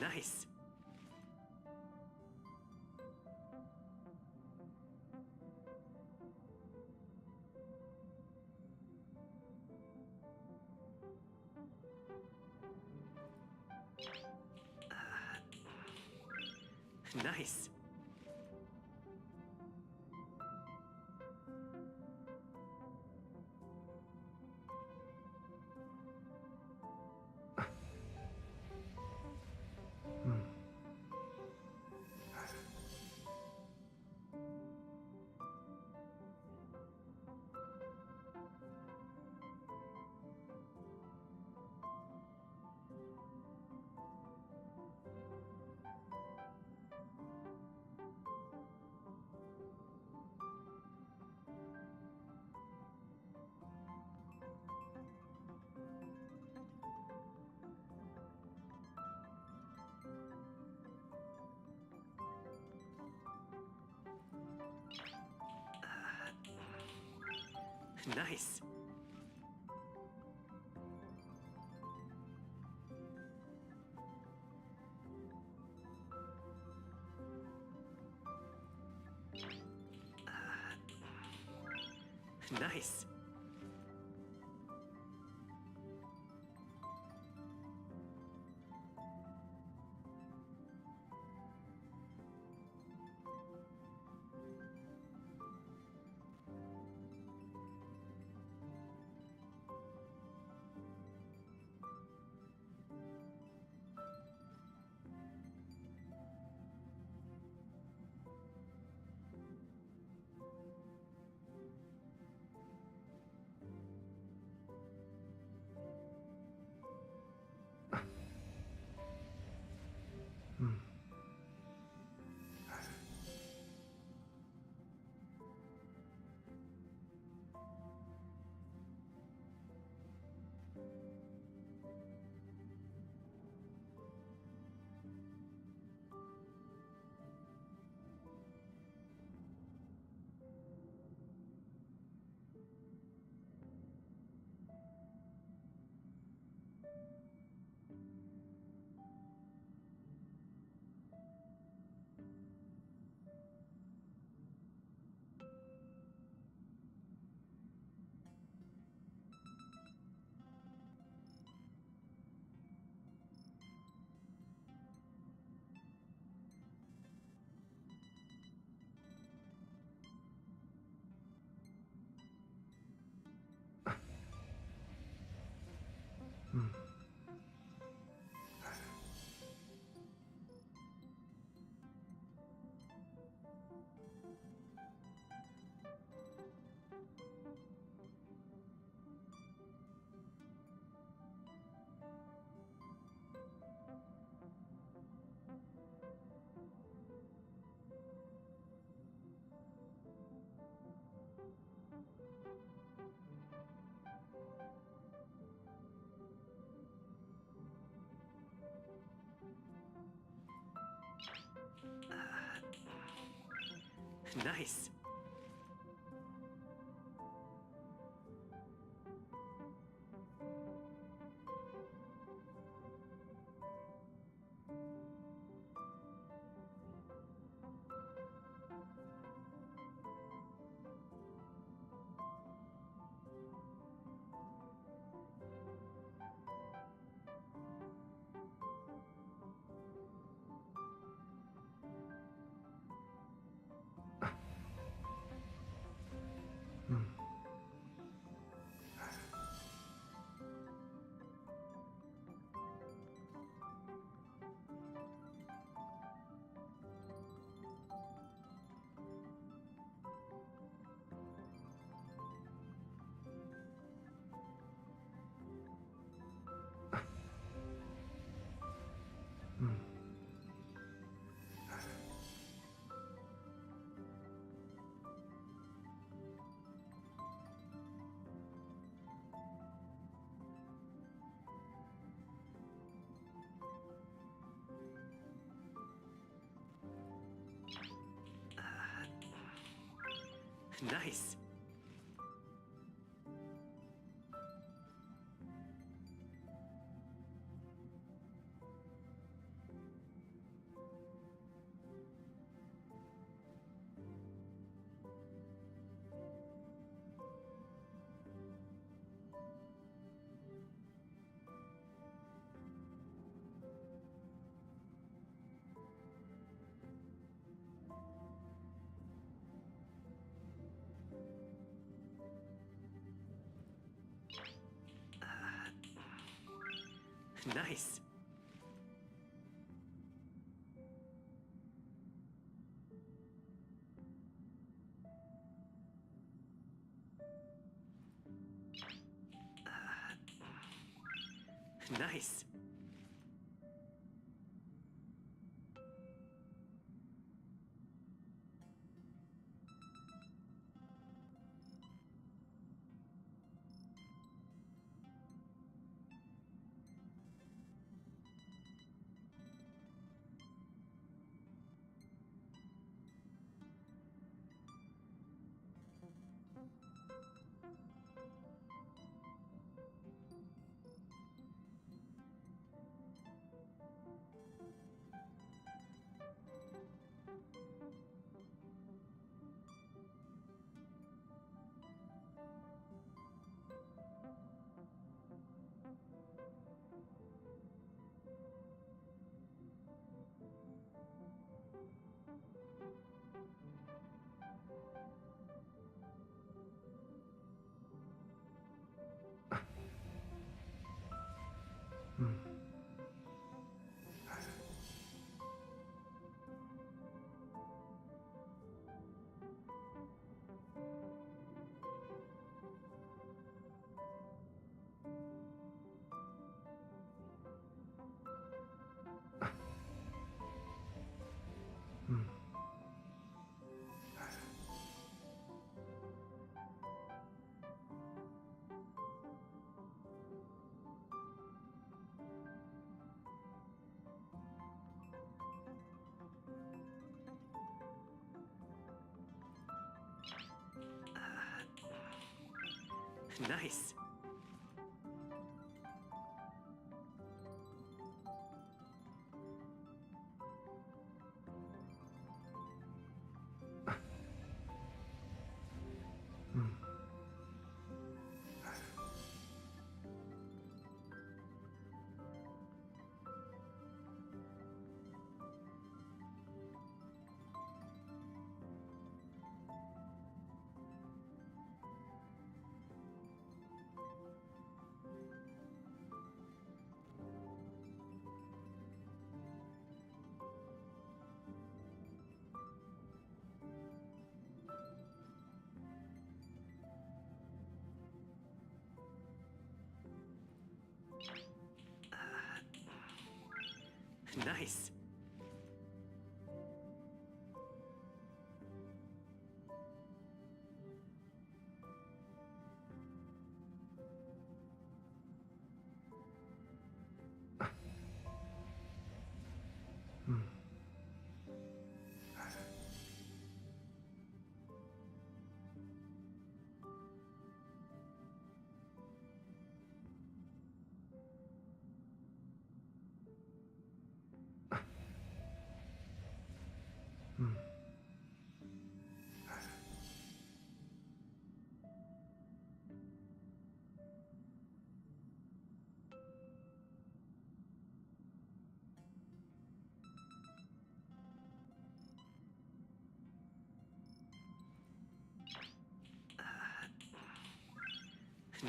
Nice. Nice. Nice. Nice. Nice. Nice. Nice. Nice. Nice. Nice.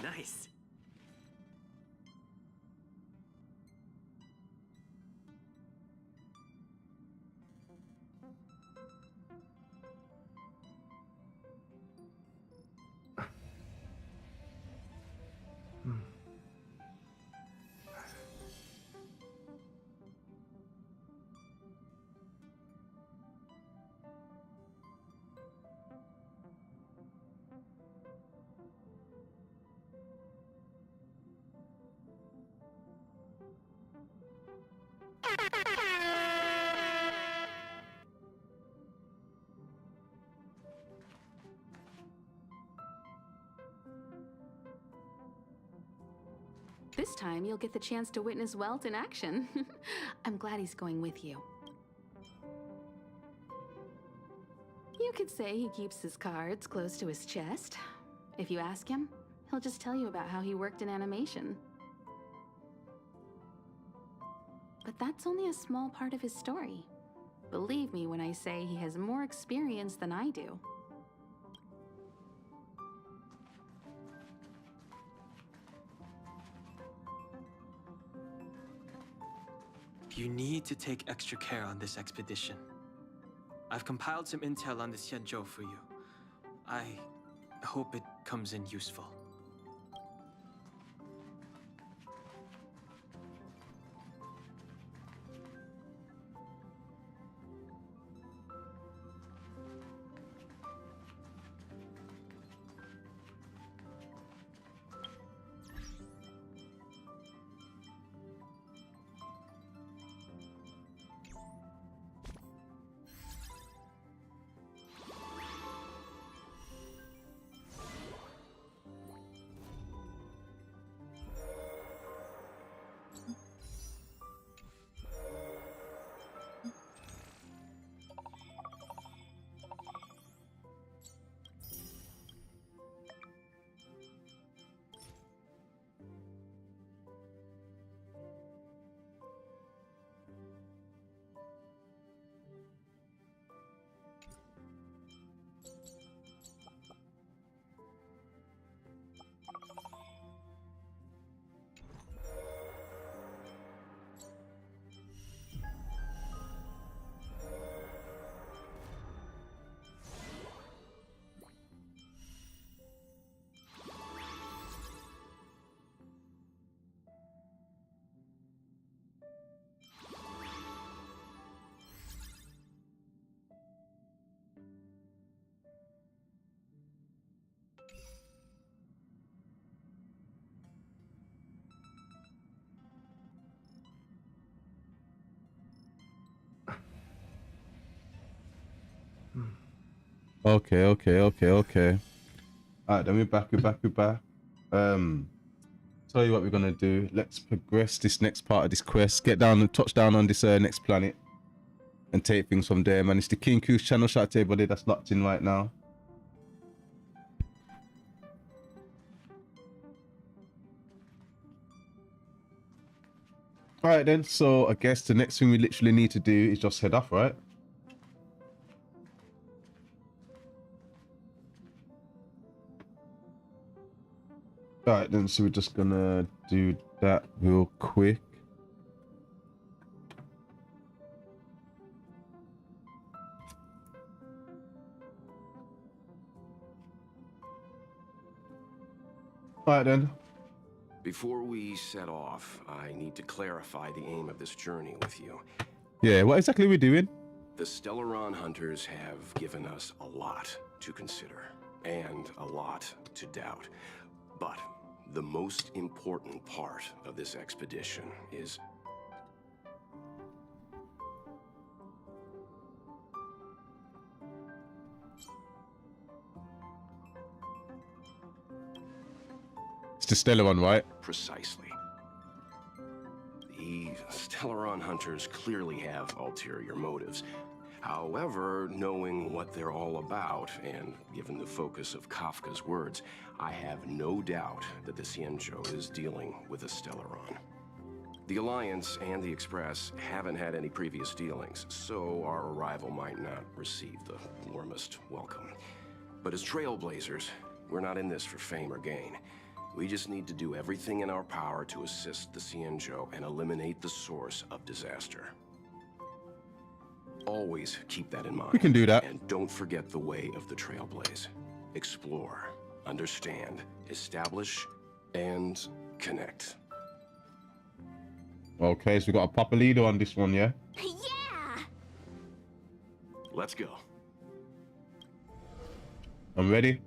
Nice. This time you'll get the chance to witness Welt in action. I'm glad he's going with you. You could say he keeps his cards close to his chest. If you ask him, he'll just tell you about how he worked in animation. But that's only a small part of his story. Believe me when I say he has more experience than I do. You need to take extra care on this expedition. I've compiled some intel on the Xianzhou for you. I hope it comes in useful. Okay. Alright, then we're back. Tell you what we're gonna do. Let's progress this next part of this quest. Get down and touch down on this next planet. And take things from there, man. It's the King Kruc channel. Shout out to everybody that's locked in right now. Alright then, so I guess the next thing we literally need to do is just head off, right? Alright then, so we're just gonna do that real quick. Alright then. Before we set off, I need to clarify the aim of this journey with you. Yeah, what exactly are we doing? The Stellaron hunters have given us a lot to consider, and a lot to doubt. But the most important part of this expedition is... It's the Stellaron, right? Precisely. The Stellaron hunters clearly have ulterior motives. However, knowing what they're all about, and given the focus of Kafka's words, I have no doubt that the Xianzhou is dealing with a Stellaron. The Alliance and the Express haven't had any previous dealings, so our arrival might not receive the warmest welcome. But as trailblazers, we're not in this for fame or gain. We just need to do everything in our power to assist the Xianzhou and eliminate the source of disaster. Always keep that in mind. We can do that. And don't forget the way of the Trailblaze. Explore, understand, establish, and connect. Okay, so we got a proper leader on this one, yeah? Yeah! Let's go. I'm ready.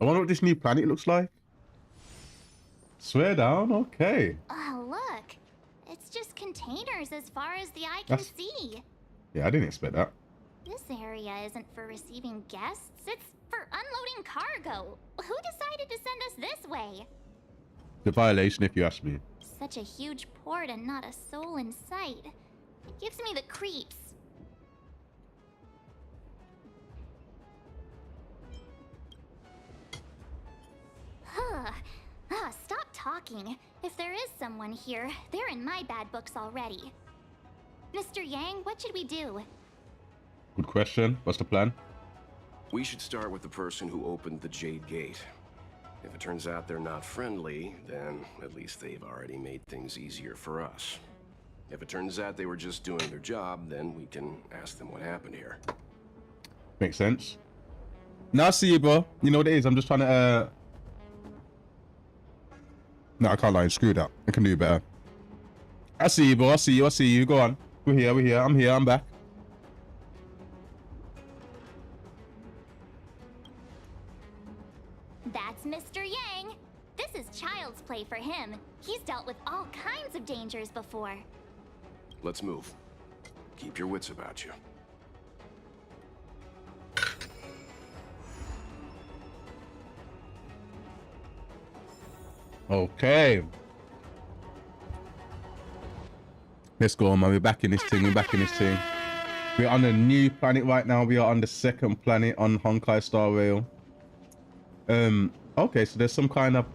I wonder what this new planet looks like. Swear down, okay. Oh, look. It's just containers as far as the eye can see. Yeah, I didn't expect that. This area isn't for receiving guests, it's for unloading cargo. Who decided to send us this way? The violation, if you ask me. Such a huge port and not a soul in sight. It gives me the creeps. Stop talking. If there is someone here, they're in my bad books already. Mr. Yang, what should we do? Good question. What's the plan? We should start with the person who opened the Jade Gate. If it turns out they're not friendly, then at least they've already made things easier for us. If it turns out they were just doing their job, then we can ask them what happened here. Makes sense. Now I see you, bro. You know what it is? I'm just trying to, No, I can't lie. Screw that. I can do better. I see you, bro. I see you. I see you. Go on. We're here. We're here. I'm here. I'm back. That's Mr. Yang. This is child's play for him. He's dealt with all kinds of dangers before. Let's move. Keep your wits about you. Okay. Let's go, man. We're back in this thing. We're back in this thing. We're on a new planet right now. We are on the second planet on Honkai Star Rail. Okay, so there's some kind of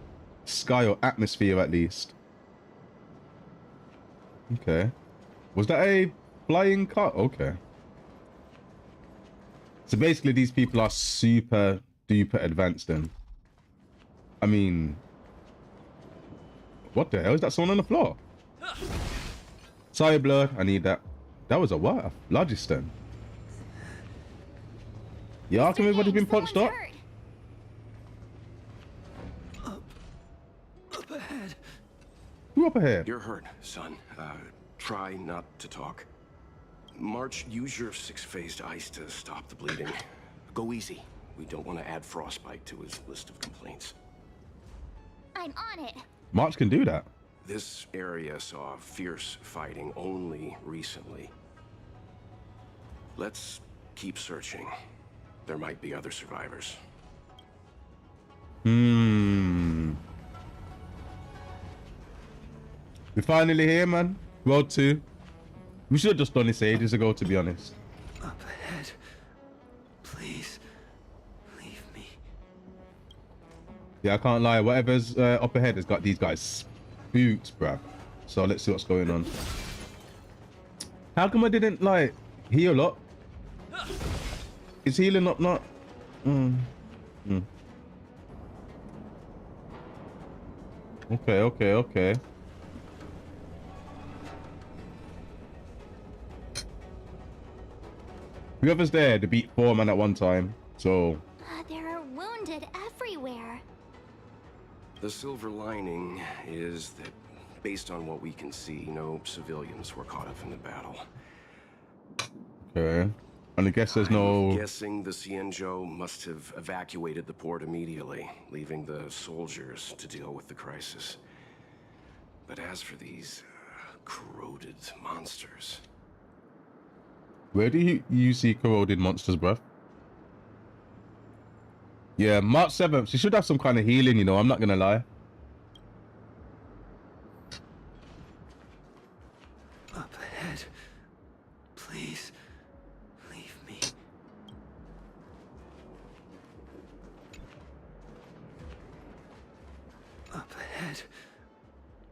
sky or atmosphere at least. Okay. Was that a flying car? Okay. So basically these people are super duper advanced then. I mean, what the hell? Is that someone on the floor? Sorry, blood. I need that. That was a what? A phlogiston. Yeah, how come everybody's been punched up? Up ahead. Who up ahead? You're hurt, son. Try not to talk. March, use your six-phased ice to stop the bleeding. Go easy. We don't want to add frostbite to his list of complaints. I'm on it. March can do that. This area saw fierce fighting only recently. Let's keep searching. There might be other survivors. We're finally here, man. World 2. We should have just done this ages ago, to be honest. Up ahead. Please. Leave me. Yeah, I can't lie. Whatever's up ahead has got these guys spooked, bruv. So let's see what's going on. How come I didn't, like, heal up? Is healing up not? Okay. Whoever's there to beat 4 men at one time, so... There are wounded everywhere. The silver lining is that, based on what we can see, no civilians were caught up in the battle. Okay. And I guess there's no... I'm guessing the Xianzhou must have evacuated the port immediately, leaving the soldiers to deal with the crisis. But as for these corroded monsters... Where do you see corroded monsters, bruv? Yeah, March 7th. She should have some kind of healing, you know. I'm not gonna lie. Up ahead. Please. Leave me. Up ahead.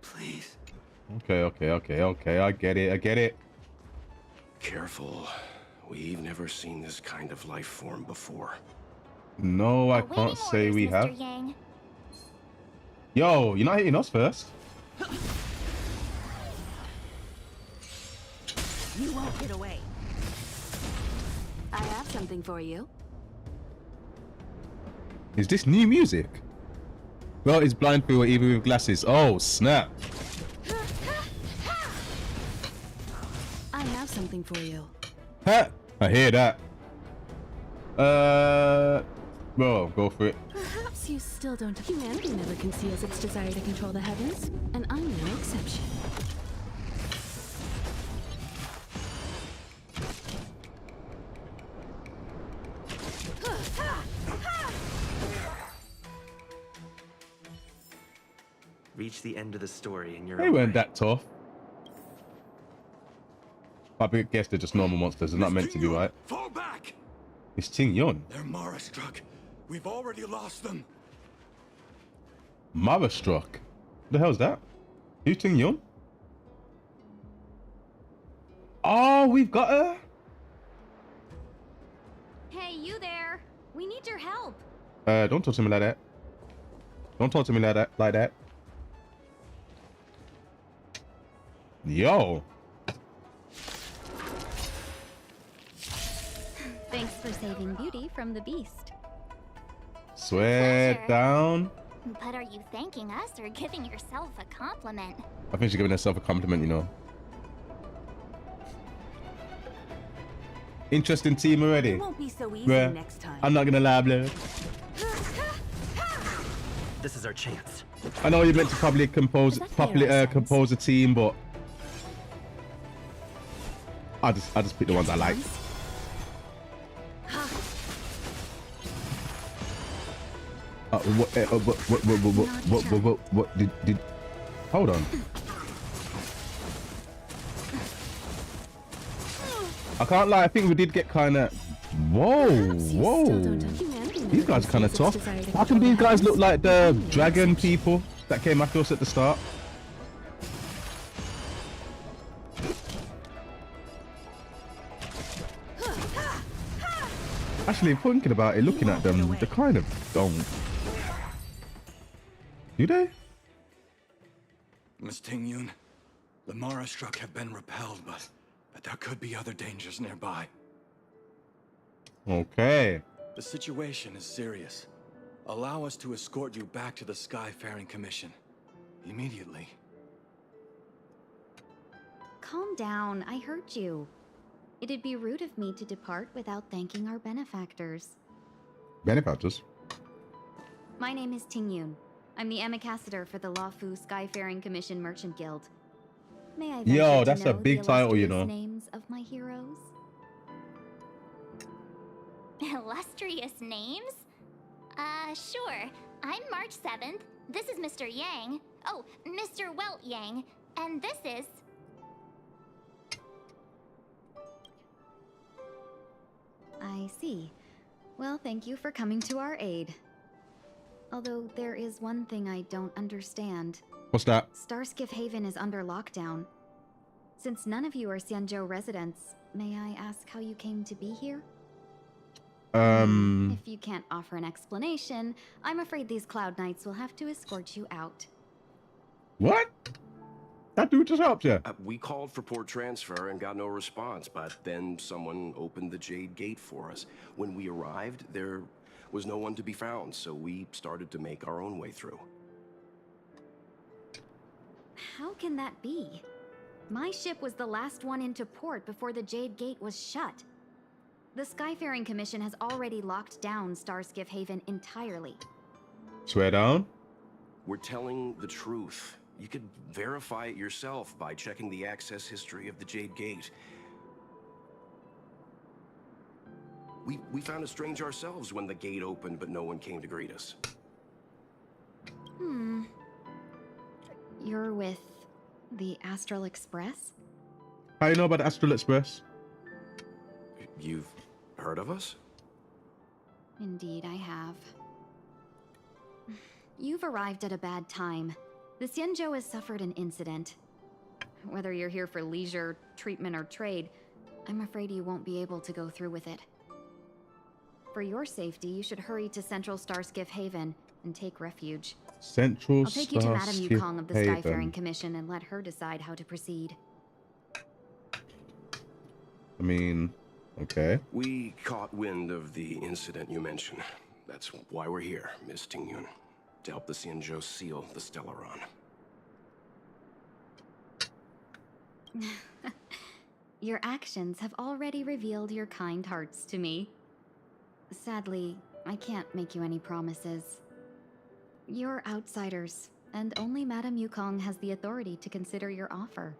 Please. Okay. I get it. Careful. We've never seen this kind of life form before. No, I can't say we have. Mr. Yang. Yo, you're not hitting us first. You won't get away. I have something for you. Is this new music? Well, it's blindfolded even with glasses. Oh, snap. I have something for you. Ha! I hear that. Well, go for it. Perhaps you still don't. Humanity never conceals its desire to control the heavens, and I'm no exception. Reach the end of the story and you're They weren't that tough. I guess they're just normal monsters. They're not meant to be, right? Fall back! It's Ting Yun. They're Mara struck. We've already lost them. Mara struck. The hell's that? Who's Ting Yun? Oh, we've got her. Hey, you there. We need your help. Don't talk to me like that. Don't talk to me like that. Yo. Thanks for saving Beauty from the beast. Swear Pleasure. down. But are you thanking us or giving yourself a compliment? I think she's giving herself a compliment, you know. Interesting team already. It won't be so easy Bruh, next time. I'm not gonna lie, blood. This is our chance. I know you're meant to probably compose a team, but I just pick the ones I like. What did hold on. I can't lie, I think we did get kind of whoa. These guys are kind of tough. How come these guys look like the dragon people that came after us at the start? Actually, thinking about it, looking at them, they kind of don't. Do they? Miss Ting Yun, the Mara struck have been repelled, but there could be other dangers nearby. Okay. The situation is serious. Allow us to escort you back to the Skyfaring Commission. Immediately. Calm down, I heard you. It'd be rude of me to depart without thanking our benefactors. Benefactors? My name is Ting Yun. I'm the ambassador for the Lafu Skyfaring Commission Merchant Guild. May I Yo, venture that's to a know big the title, you illustrious know. names of my heroes? Illustrious names? Sure. I'm March 7th. This is Mr. Yang. Oh, Mr. Welt Yang. And this is... I see. Well, thank you for coming to our aid. Although there is one thing I don't understand. What's that? Starskiff Haven is under lockdown. Since none of you are Xianzhou residents, may I ask how you came to be here? If you can't offer an explanation, I'm afraid these Cloud Knights will have to escort you out. What? That dude just helped you. We called for port transfer and got no response, but then someone opened the Jade Gate for us. When we arrived, there was no one to be found, so we started to make our own way through. How can that be? My ship was the last one into port before the Jade Gate was shut. The Skyfaring Commission has already locked down Starskiff Haven entirely. Swear down. We're telling the truth. You could verify it yourself by checking the access history of the Jade Gate. We found it strange ourselves when the gate opened, but no one came to greet us. You're with the Astral Express? How you know about the Astral Express? You've heard of us? Indeed, I have. You've arrived at a bad time. The Xianzhou has suffered an incident. Whether you're here for leisure, treatment, or trade, I'm afraid you won't be able to go through with it. For your safety, you should hurry to Central Starskiff Haven and take refuge. Central I'll take you to Madame Starskiff Yukong of the Skyfaring Haven. Commission and let her decide how to proceed. I mean, okay. We caught wind of the incident you mentioned. That's why we're here, Miss Tingyun. To help the Xianzhou seal the Stellaron. Your actions have already revealed your kind hearts to me. Sadly, I can't make you any promises. You're outsiders, and only Madame Yukong has the authority to consider your offer.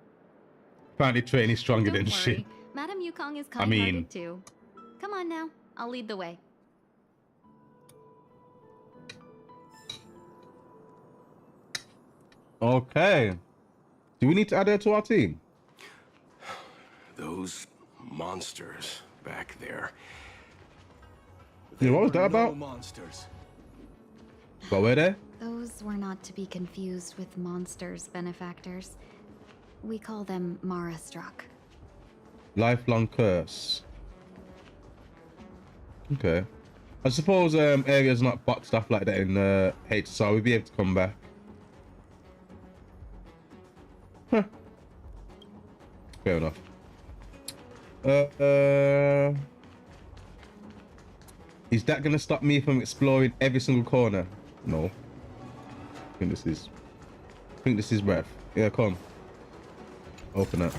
Apparently Train is stronger Don't than shit. worry, Madame Yukong is I kind-hearted mean... too. Come on now, I'll lead the way. Okay. Do we need to add her to our team? Those monsters back there. Yeah, what was that about? Monsters. What were they? Those were not to be confused with monsters, benefactors. We call them Mara Struck. Lifelong curse. Okay. I suppose areas not boxed stuff like that in HSR, we'd be able to come back. Huh. Fair enough. Is that gonna stop me from exploring every single corner? No. I think this is breath. Yeah, come. Open it.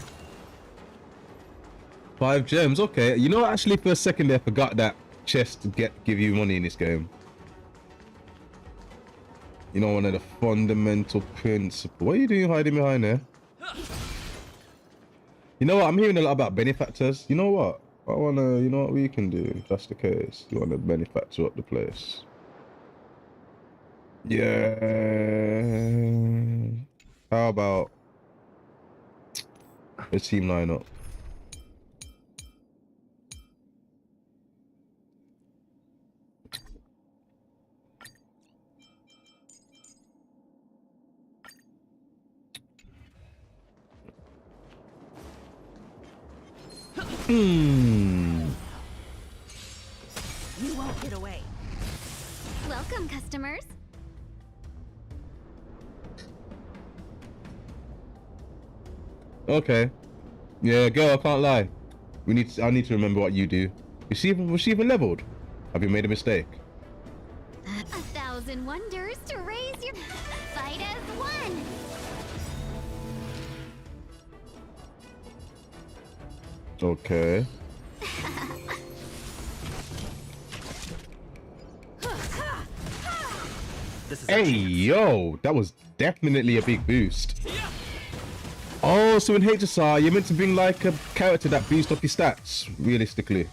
5 gems, okay. You know, actually for a second there, I forgot that chests give you money in this game. You know, one of the fundamental principles. What are you doing hiding behind there? You know what? I'm hearing a lot about benefactors. You know what? you know what we can do, if that's the case. You wanna benefactor up the place. Yeah. How about a team lineup? You won't get away. Welcome, customers. Okay. Yeah, girl, I can't lie. I need to remember what you do. Was she even leveled? Have you made a mistake? 1,000 wonders to raise your fight as one. Okay. Hey, yo, that was definitely a big boost. Oh, so in HSR, you're meant to bring like a character that boosts up your stats, realistically.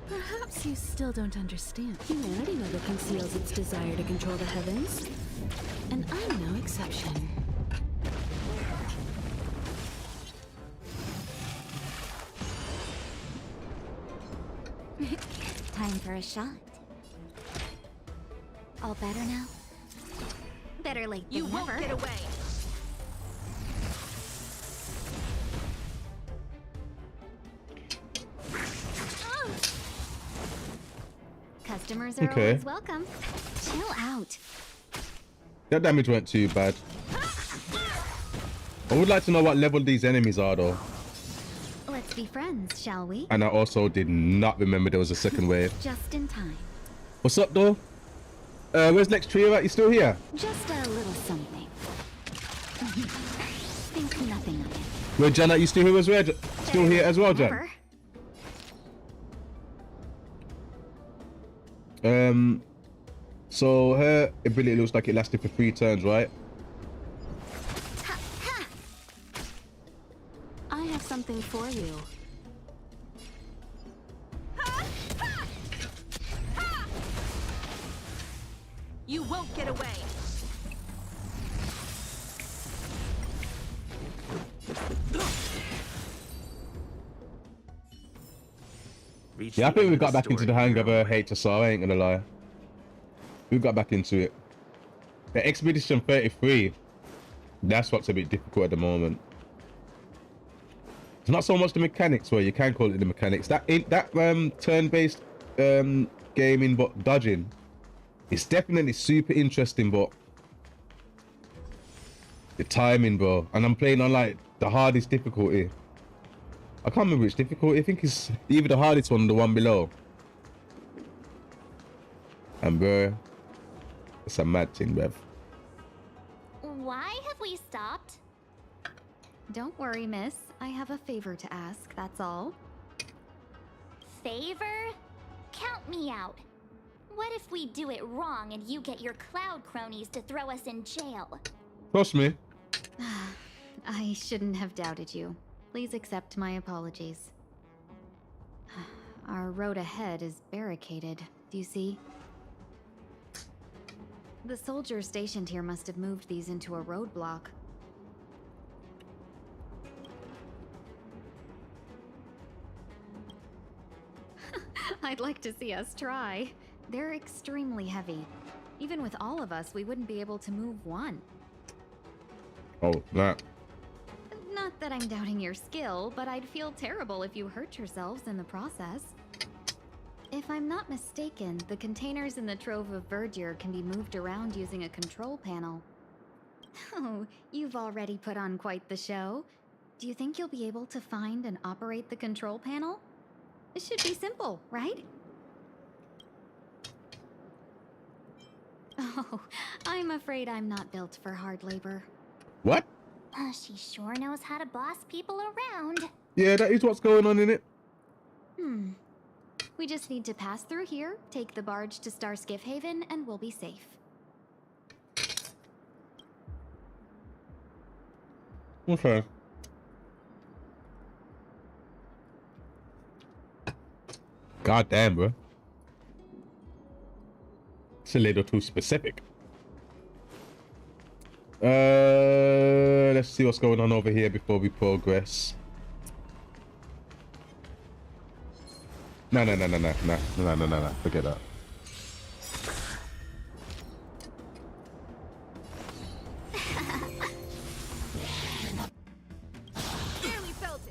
Perhaps you still don't understand. Humanity never conceals its desire to control the heavens. And I'm no exception. Time for a shot. All better now? Better late than never. You won't get away. Customers are Okay. always welcome. Chill out. That damage went too bad. I would like to know what level these enemies are though. Let's be friends, shall we? And I also did not remember there was a second wave. Just in time. What's up though? Where's next trio at? You still here? Just a little something. Think nothing of it. Where Jan at? You still here as well? Still here as well, Jan? Never. So her ability looks like it lasted for 3 turns, right? I have something for you. You won't get away. Yeah, I think we got back into the hang of HSR, I ain't gonna lie. We got back into it. The Expedition 33, that's what's a bit difficult at the moment. It's not so much the mechanics, where you can call it the mechanics. That turn-based gaming, but dodging, it's definitely super interesting. But the timing, bro, and I'm playing on like the hardest difficulty. I can't remember which difficulty. I think it's either the hardest one or the one below. And bro, it's a mad thing, bruv. Why have we stopped? Don't worry, miss. I have a favor to ask, that's all. Favor? Count me out. What if we do it wrong and you get your cloud cronies to throw us in jail? Trust me. I shouldn't have doubted you. Please accept my apologies. Our road ahead is barricaded, do you see? The soldiers stationed here must have moved these into a roadblock. I'd like to see us try. They're extremely heavy. Even with all of us, we wouldn't be able to move one. Oh, that. Not that I'm doubting your skill, but I'd feel terrible if you hurt yourselves in the process. If I'm not mistaken, the containers in the Trove of Verdure can be moved around using a control panel. Oh, you've already put on quite the show. Do you think you'll be able to find and operate the control panel? It should be simple, right? Oh, I'm afraid I'm not built for hard labor. What? She sure knows how to boss people around. Yeah, that is what's going on in it. We just need to pass through here, take the barge to Starskiff Haven, and we'll be safe. Okay. God damn, bro. It's a little too specific. Let's see what's going on over here before we progress. No. Forget that.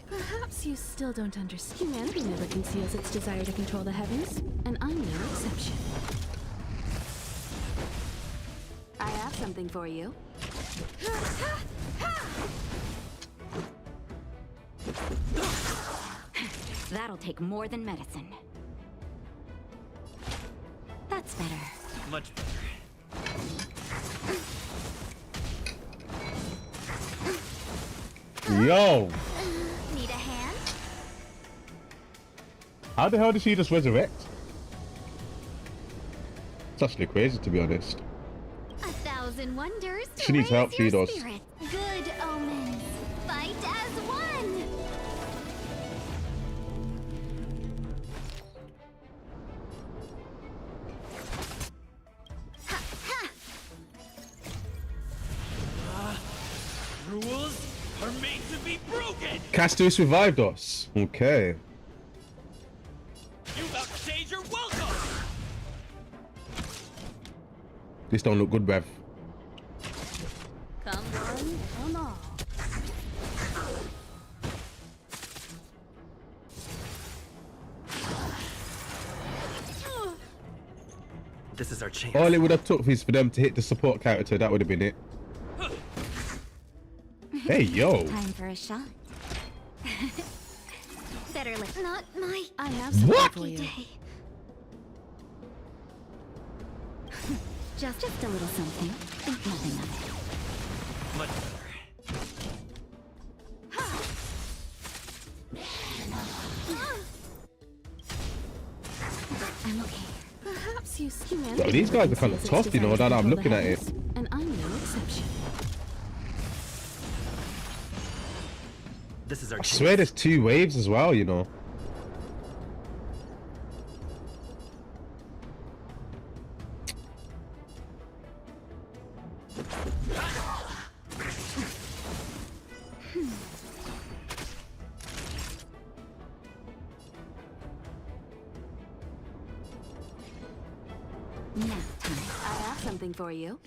Perhaps you still don't understand. Humanity never conceals its desire to control the heavens, and I'm no exception. I have something for you. That'll take more than medicine. That's better. Much better. Yo! Need a hand? How the hell did she just resurrect? It's actually crazy, to be honest. 1,000 wonders. She needs help, she does. Good omens. Fight as one. Rules are made to be broken. Castus revived us. Okay. You've outstayed your welcome. This don't look good, bruv. Come on, come on. This is our chance. All it would have took is for them to hit the support character. That would have been it. Hey, yo. Time for a shot. Better not my. I have something What? for you. Day. just a little something. Think nothing of it. Much better. I'm okay. Perhaps you humanity. Bro, these guys are kind of conceals tough, its you know, desire that to I'm control looking the at it. heavens, and I'm no exception. This is our I chance. swear there's 2 waves as well, you know. Now, I have something for you.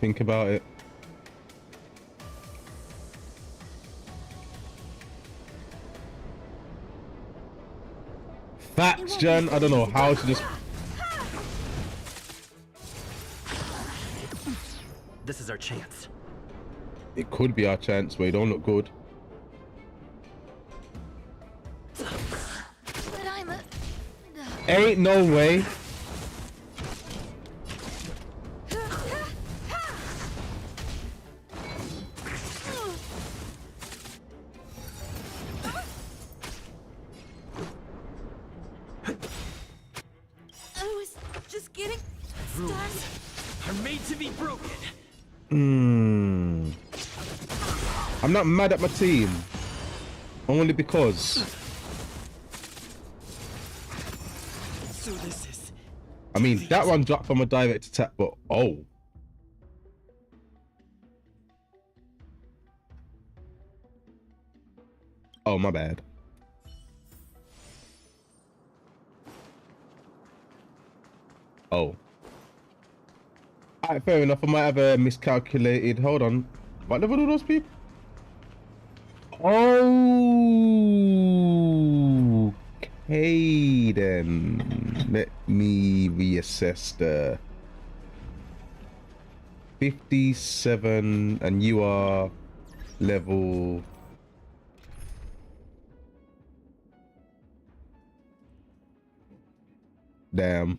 think about it. Facts, Jen. I don't know how to just... This is our chance. It could be our chance, but it don't look good. But I'm a... Ain't no way. I was just getting started. Are made to be broken. I'm not mad at my team. Only because... So this is... I mean, that one dropped from a direct attack, but oh. Oh, my bad. Oh. Alright, fair enough. I might have miscalculated. Hold on. What level are those people? Oh. Okay, then. Let me reassess the 57, and you are level... Damn.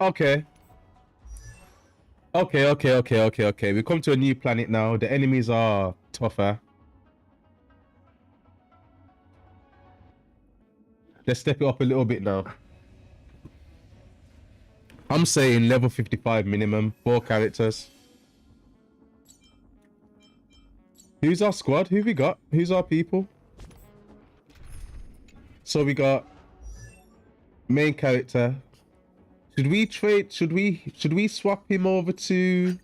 Okay. Okay. We come to a new planet now. The enemies are tougher. Let's step it up a little bit now. I'm saying level 55 minimum, 4 characters. Who's our squad? Who we got? Who's our people? So we got main character. Should we trade? Should we swap him over to?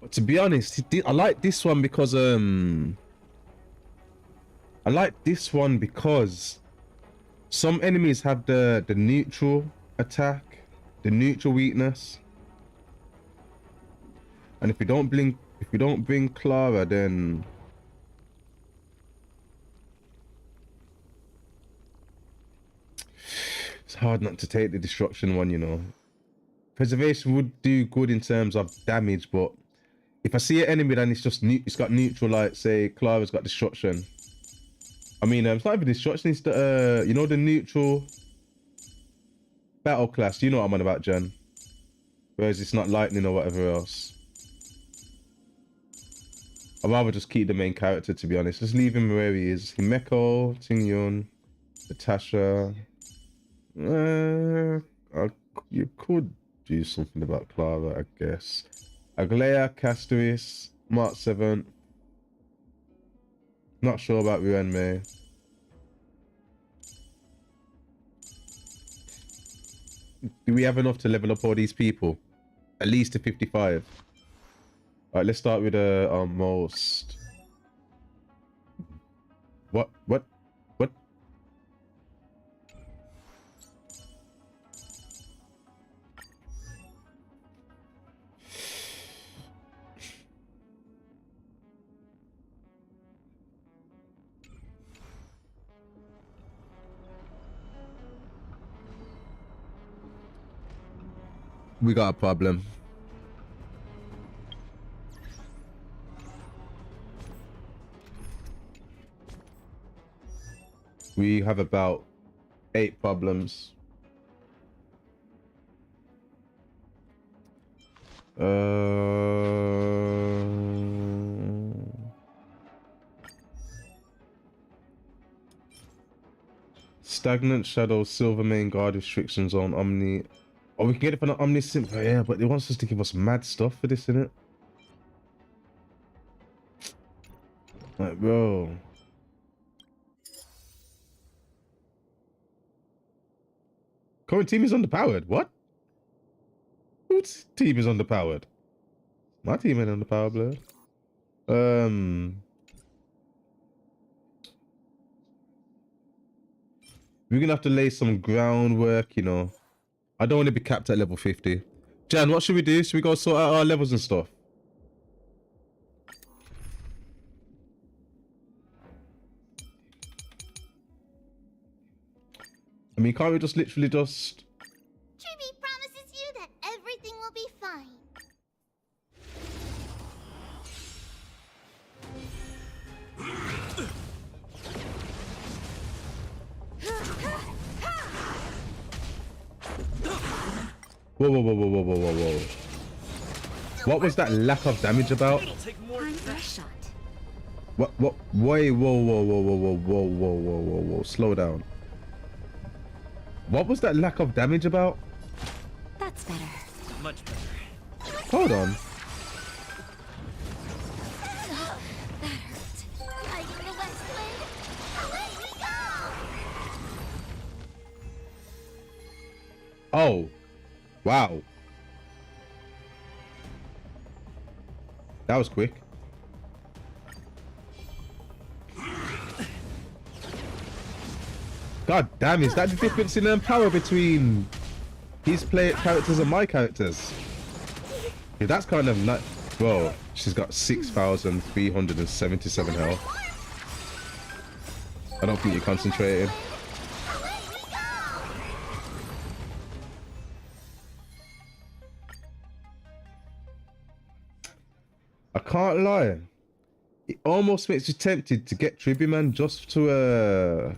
But to be honest, I like this one because some enemies have the neutral attack, the neutral weakness, and if we don't bring Clara, then it's hard not to take the destruction one, you know. Preservation would do good in terms of damage, but if I see an enemy then it's got neutral, like say Clara's got destruction. I mean, it's not even destruction, it's the you know, the neutral battle class. You know what I'm on about, Jen. Whereas it's not lightning or whatever else. I'd rather just keep the main character, to be honest. Just leave him where he is. Himeko, Tingyun, Natasha. You could do something about Clara, I guess. Aglaya, Castoris, Mark 7. Not sure about Ruenmei. Do we have enough to level up all these people? At least to 55. Alright, let's start with our most... What? We got a problem. We have about 8 problems. Stagnant Shadow, Silver Main Guard restrictions on Omni. Oh, we can get it from the Omniscient. Yeah, but it wants us to give us mad stuff for this, innit? Like, bro. Current team is underpowered. What? Whose team is underpowered? My team ain't underpowered, blood. We're gonna have to lay some groundwork, you know. I don't want to be capped at level 50. Jan, what should we do? Should we go sort out our levels and stuff? I mean, can't we just literally just... Tribby promises you that everything will be fine. Whoa, whoa, whoa, whoa, whoa, whoa, whoa, whoa. What was that lack of damage about? What, wait, whoa, whoa, whoa, whoa, whoa, whoa, whoa, whoa, whoa, whoa, slow down. What was that lack of damage about? That's better. Much better. Hold on. Oh, wow. That was quick. God damn, is that the difference in power between his characters and my characters? Yeah, that's kind of not... Bro, she's got 6,377 health. I don't think you're concentrating. I can't lie. It almost makes you tempted to get Tribby, man, just to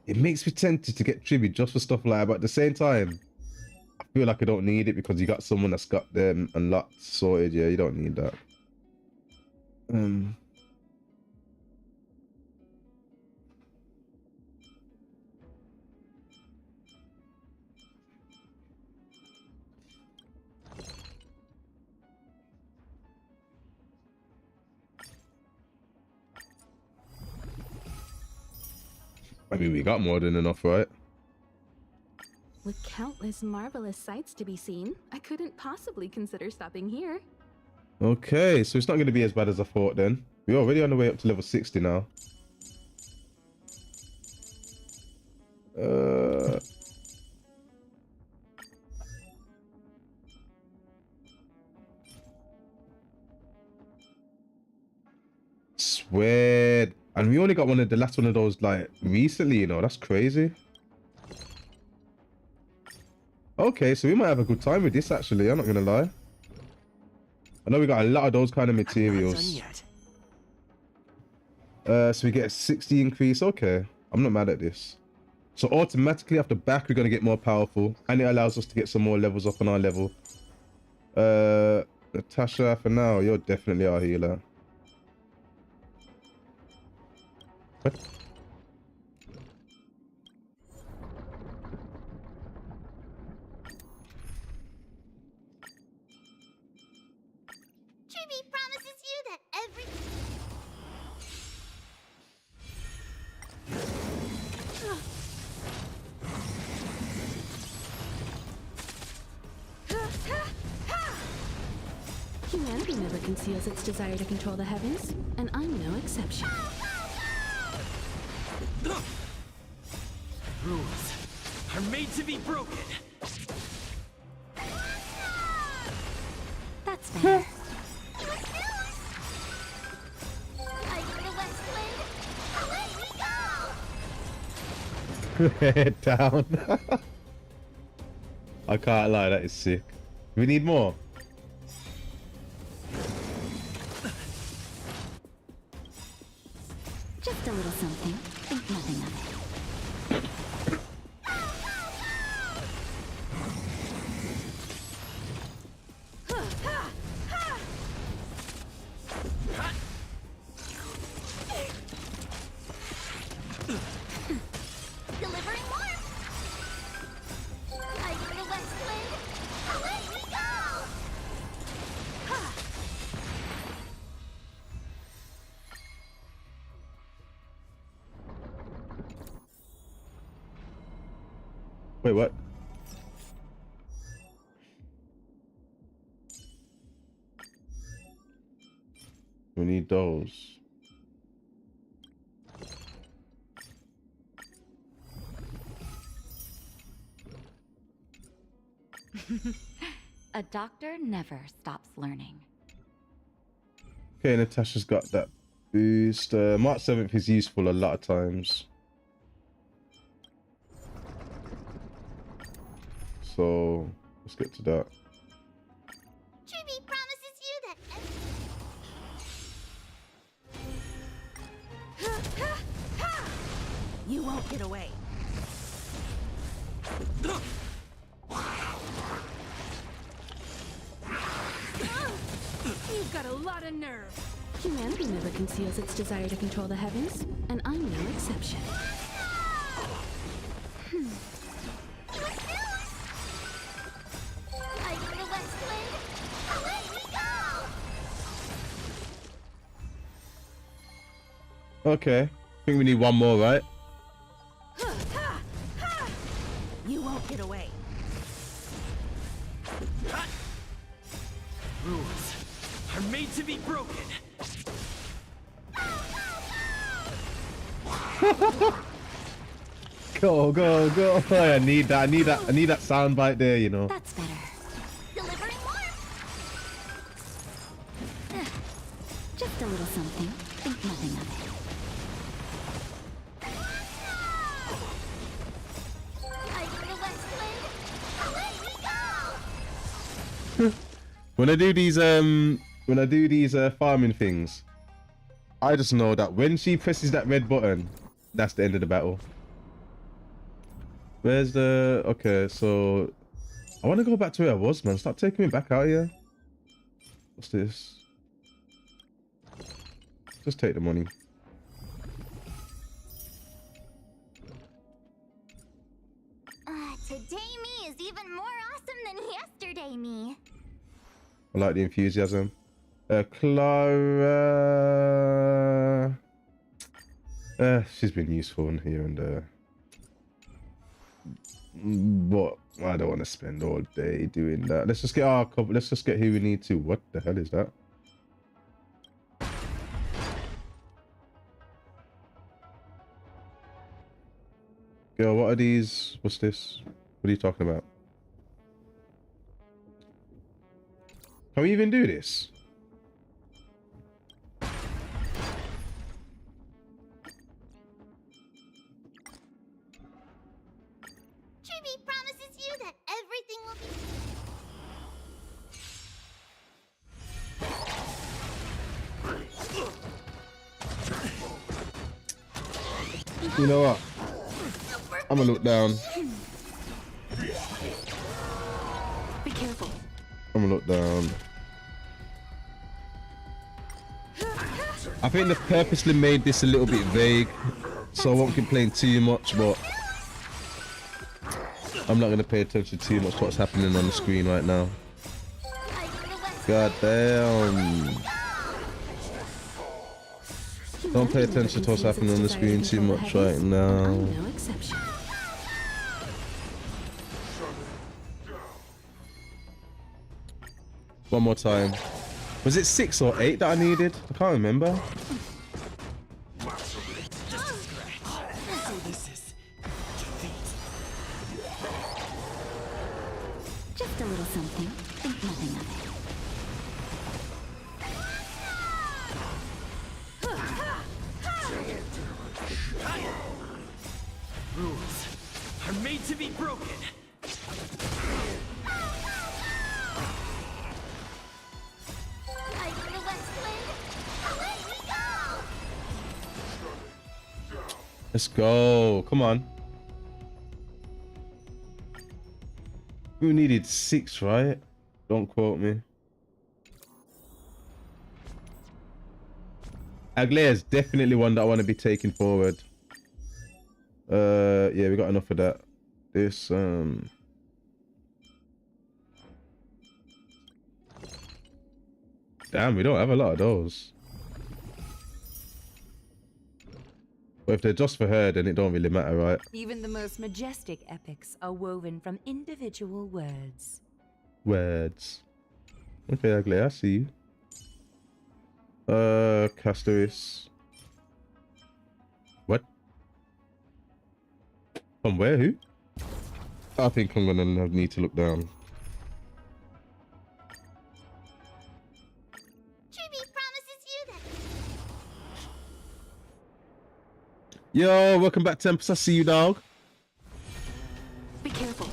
it makes me tempted to get Tribby just for stuff like that, but at the same time, I feel like I don't need it because you got someone that's got them unlocked, sorted. Yeah, you don't need that. I mean, we got more than enough, right? With countless marvelous sights to be seen, I couldn't possibly consider stopping here. Okay, so it's not going to be as bad as I thought then. We're already on the way up to level 60 now. Swear. And we only got the last one of those like recently, you know, that's crazy. Okay, so we might have a good time with this actually, I'm not gonna lie. I know we got a lot of those kind of materials. So we get a 60 increase, okay. I'm not mad at this. So automatically off the back, we're gonna get more powerful and it allows us to get some more levels up on our level. Natasha, for now, you're definitely our healer. What? Tribby promises you that every... Humanity never conceals its desire to control the heavens, and I'm no exception. Rules are made to be broken. That's better. Head down. I can't lie, that is sick. We need more. Just a little something. Think nothing of it. Delivering more. Like the west wind. Away we go. Wait, what? We need those. A doctor never stops learning. Okay, Natasha's got that boost. March 7th is useful a lot of times. So let's get to that. Chibi promises you that. You won't get away. You've got a lot of nerve. Humanity never conceals its desire to control the heavens, and I'm no exception. Fighting the West Wind. Away we go! Okay, I think we need one more, right? You won't get away. Rules are made to be broken. Go, go, go. I need that. I need that sound bite there, you know. That's better. Delivering more. Just a little something. Think nothing of it. Fighting the West Wind. Away we go! When I do these farming things, I just know that when she presses that red button, that's the end of the battle. Where's the... Okay, so I want to go back to where I was, man. Stop taking me back out here. What's this? Just take the money. Today me is even more awesome than yesterday me. I like the enthusiasm. Clara... she's been useful in here and there. But I don't want to spend all day doing that. Let's just get our couple. Let's just get who we need to. What the hell is that? Girl, what are these? What's this? What are you talking about? Can we even do this? Chibi promises you that everything will be. You know what? I'm gonna look down. Be careful. I'm gonna look down. I think they purposely made this a little bit vague, so I won't complain too much, but I'm not gonna pay attention too much to what's happening on the screen right now. God damn. Don't pay attention to what's happening on the screen too much right now. No exception. One more time. Was it 6 or 8 that I needed? I can't remember. Just a little something. Think nothing of it. Rules are made to be broken. Fighting the West Wind. Away we go! Let's go. Come on. We needed 6, right? Don't quote me. Aglea is definitely one that I want to be taking forward. Yeah, we got enough of that. This, damn, we don't have a lot of those. But if they're just for her, then it don't really matter, right? Even the most majestic epics are woven from individual words. Words. Okay, Aglea, I see you. Castoris. What? From where? Who? I think I'm gonna need to look down. Yo, welcome back, Tempest. I see you, dog. Be careful.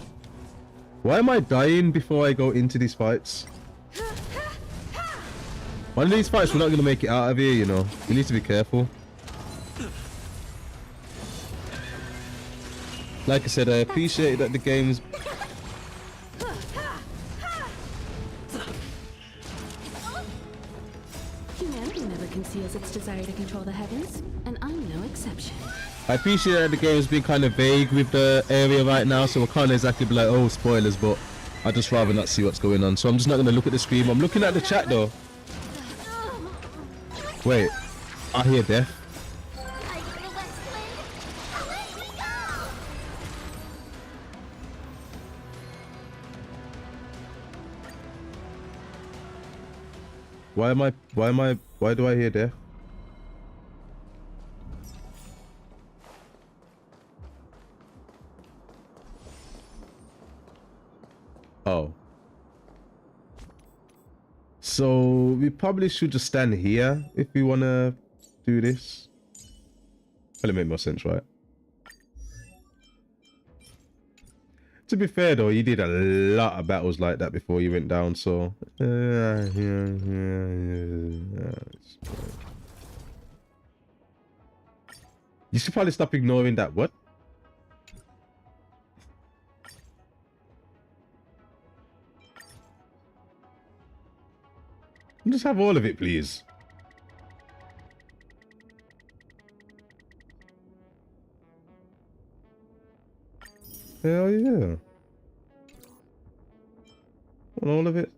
Why am I dying before I go into these fights? One of these fights, we're not going to make it out of here, you know. We need to be careful. Like I said, I appreciate that the game's... Humanity never conceals its desire to control the heavens, and I'm no exception. I appreciate that the game's been kind of vague with the area right now, so I can't exactly be like, oh, spoilers, but I'd just rather not see what's going on. So I'm just not going to look at the screen. I'm looking at the chat, though. Wait, I hear death. Why do I hear death? Oh. So we probably should just stand here if we want to do this. That'll make more sense, right? To be fair though, you did a lot of battles like that before you went down, so... You should probably stop ignoring that, what? Just have all of it, please. Hell yeah. Want all of it?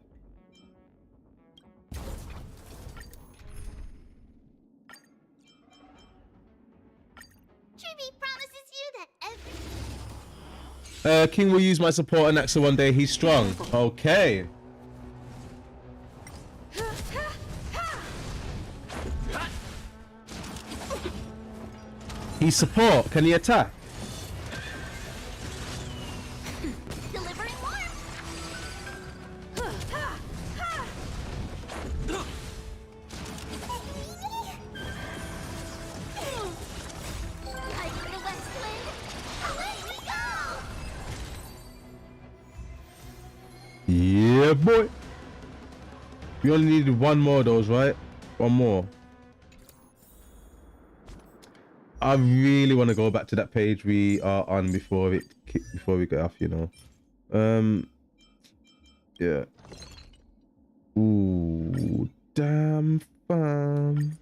King will use my support and Axa one day. He's strong. Okay. He's support. Can he attack? Yeah, boy. We only needed one more of those, right? One more. I really want to go back to that page we are on before we get off, you know. Yeah. Ooh, damn fun.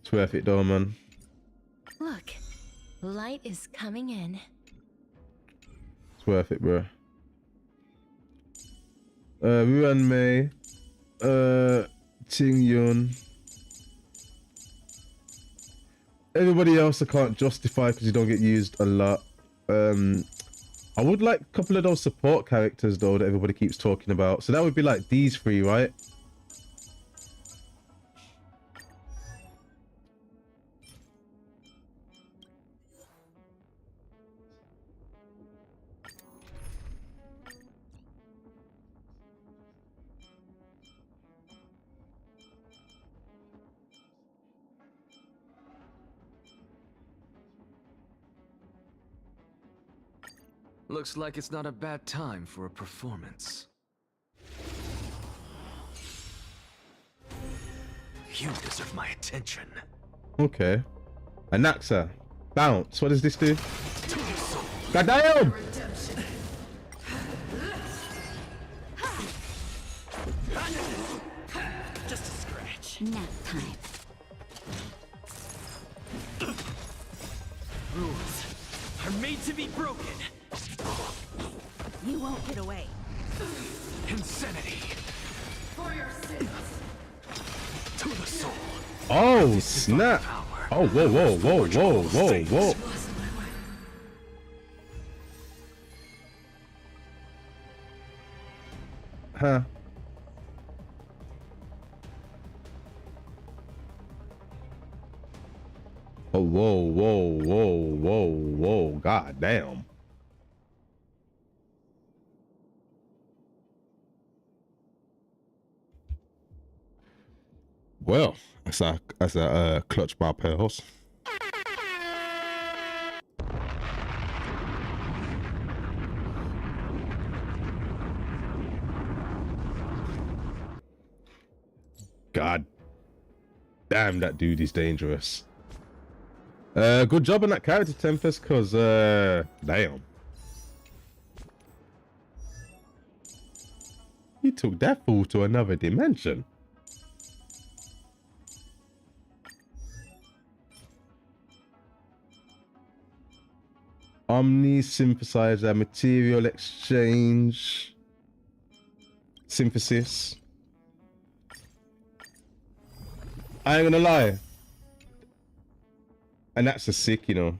It's worth it though, man. Look, light is coming in. It's worth it, bro. Ruan Mei, Ting Yun. Everybody else I can't justify because you don't get used a lot. I would like a couple of those support characters though that everybody keeps talking about. So that would be like these three, right? Looks like it's not a bad time for a performance. You deserve my attention. Okay. Anaxa. Bounce. What does this do? Goddamn! Just a scratch. Nap time. Rules are made to be broken. You won't get away. Insanity. For your sins. To the soul. Oh, snap. Oh, whoa, whoa, whoa, whoa, whoa, whoa. Huh. Oh, whoa, whoa, whoa, whoa, whoa. God damn. Well, that's a clutch my pearls. God damn, that dude is dangerous. Good job on that character, Tempest, because damn. He took that fool to another dimension. Omni synthesizer, material exchange, synthesis. I ain't gonna lie. And that's a sick, you know.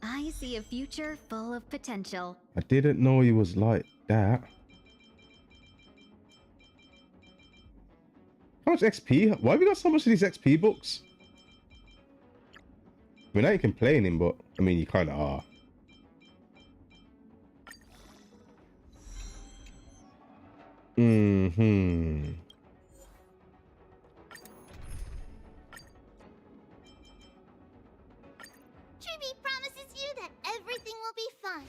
I see a future full of potential. I didn't know he was like that. How much XP? Why have we got so much of these XP books? I mean, I ain't complaining, but I mean, you kind of are. Mm-hmm. Promises you that everything will be fun.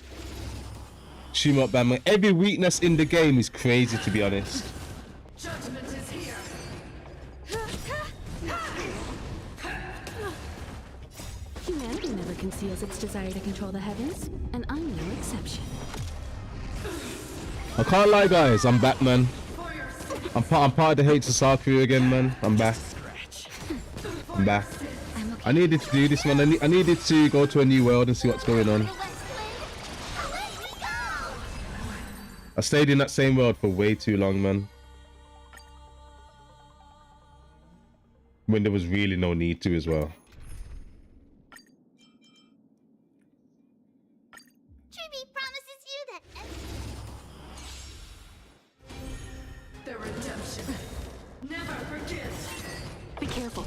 Shoot up, Batman. Every weakness in the game is crazy, to be honest. Judgment is here. Humanity never conceals its desire to control the heavens, and I'm no exception. I can't lie, guys. I'm back, man. I'm part of the HSR crew again, man. I'm back. I'm back. I needed to do this, man. I needed to go to a new world and see what's going on. I stayed in that same world for way too long, man. When there was really no need to as well. Promises you that The redemption. Never forget. Be careful.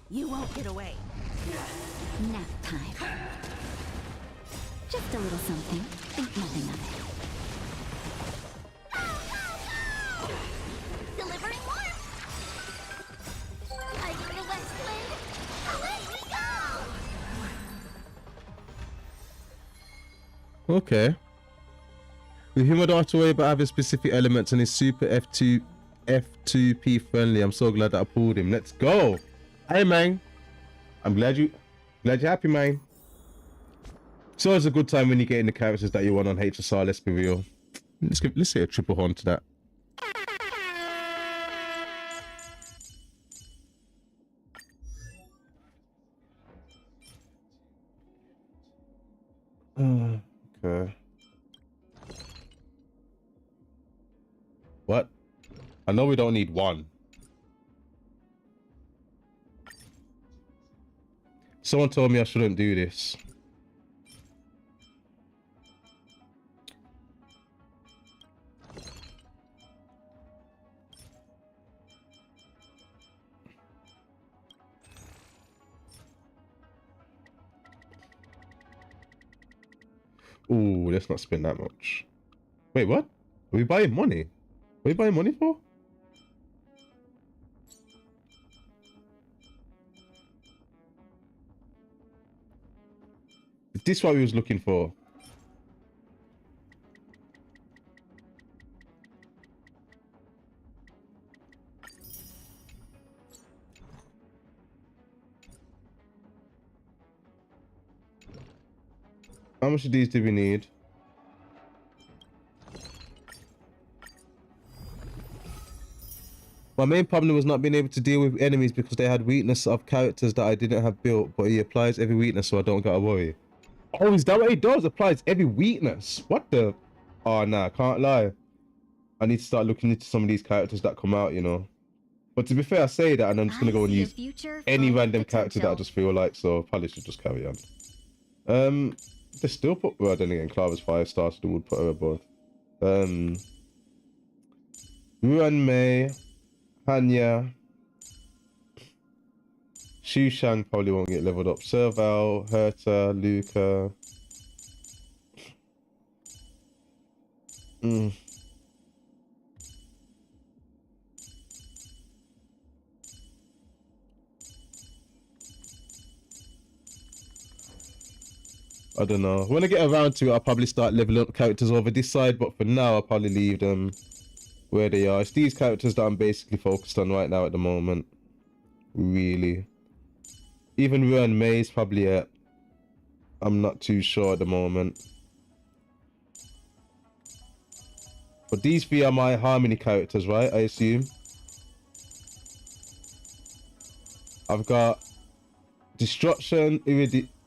You won't get away. Nap time. Just a little something. Think nothing of it. delivering warmth. Like the west wind, away we go. Okay. With him, I don't have to worry about having specific elements and he's super F2P friendly. I'm so glad that I pulled him. Let's go. Hey, man. I'm glad you're happy, man. It's always a good time when you get in the characters that you want on HSR, let's be real. Let's say a triple horn to that. Okay. What? I know we don't need one. Someone told me I shouldn't do this. Ooh, let's not spend that much. Wait, what? Are we buying money? What are we buying money for? Is this what we was looking for? How much of these do we need? My main problem was not being able to deal with enemies because they had weakness of characters that I didn't have built, but he applies every weakness so I don't gotta worry. Oh, is that what he does? Applies every weakness? What the? Oh, nah, can't lie. I need to start looking into some of these characters that come out, you know. But to be fair, I say that and I'm just gonna go and use any random character that I just feel like, so probably should just carry on. They still put, well, then again, Clara's 5 stars, so they would put her above. Ruan Mei, Hanya, Shushan probably won't get leveled up. Serval, Herta, Luca. I don't know. When I get around to it, I'll probably start leveling up characters over this side, but for now, I'll probably leave them where they are. It's these characters that I'm basically focused on right now at the moment. Really. Even Ruan May is probably it. I'm not too sure at the moment. But these three are my Harmony characters, right? I assume. I've got Destruction,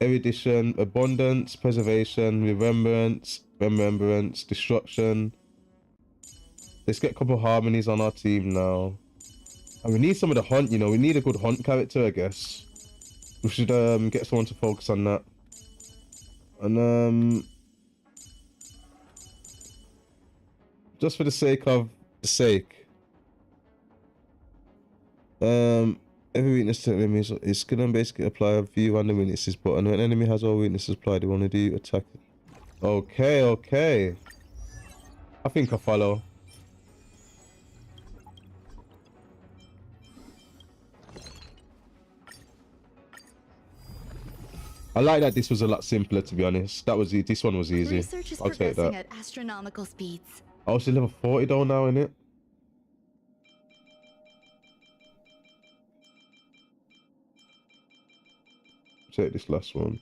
Erudition, Abundance, Preservation, Remembrance, Destruction. Let's get a couple of Harmonies on our team now. And we need some of the Hunt, you know. We need a good Hunt character, I guess. We should get someone to focus on that. And just for the sake of the sake. Every weakness to enemies, it's gonna basically apply a few random weaknesses, but when an enemy has all weaknesses applied, they want to do attack. Okay. I think I follow. I like that this was a lot simpler, to be honest. This one was easy. Research is I'll take progressing that. at astronomical speeds. Oh, she's level 40 though now, innit? Take this last one.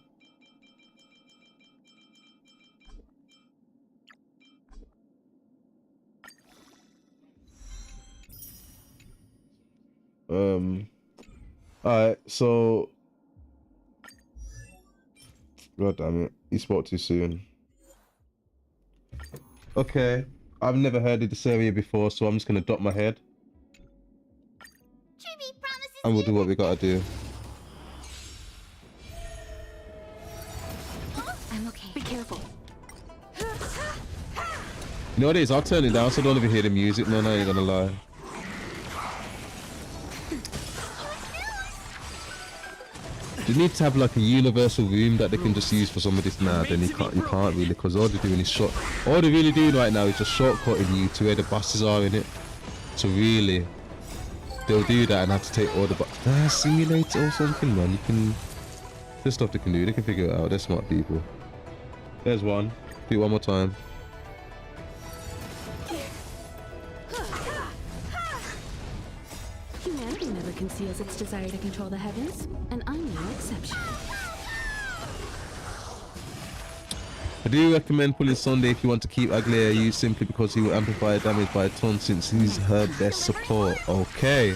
Alright, so God damn it, he spoke too soon. Okay, I've never heard of this area before, so I'm just gonna dot my head. And we'll do what we gotta do. I'm okay. Be careful. You know what it is? I'll turn it down so I don't even hear the music. No, I ain't gonna lie. You need to have like a universal room that they can just use for some of this. Nah, then you can't really, because all they're doing is all they're really doing right now is just shortcutting you to where the bosses are in it. So really, they'll do that and have to take all the simulator or something, man. You can, there's stuff they can do. They can figure it out. They're smart people. There's one. Do it one more time. Humanity never conceals its desire to control the heavens, and I'm no exception. I do recommend pulling Sunday if you want to keep Aglea used, simply because he will amplify damage by a ton since he's her best support. Okay.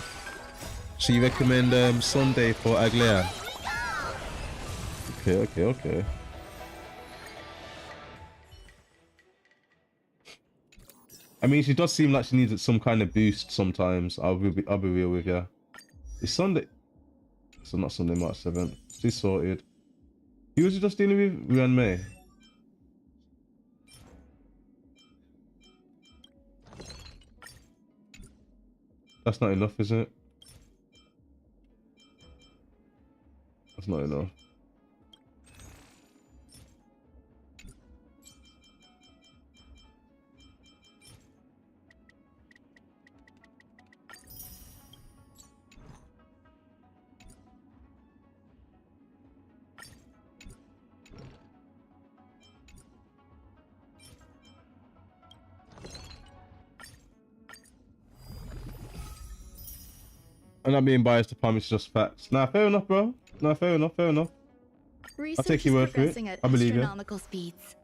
So you recommend Sunday for Aglea? Okay. I mean, she does seem like she needs some kind of boost sometimes. I'll be real with you. It's Sunday. So not Sunday, March 7th. She's sorted. Who was you just dealing with? Ruan May. That's not enough, is it? That's not enough. I'm not being biased upon, it's just facts. Nah, fair enough, bro. Nah, fair enough. I'll take your word for it. I believe you. Speeds.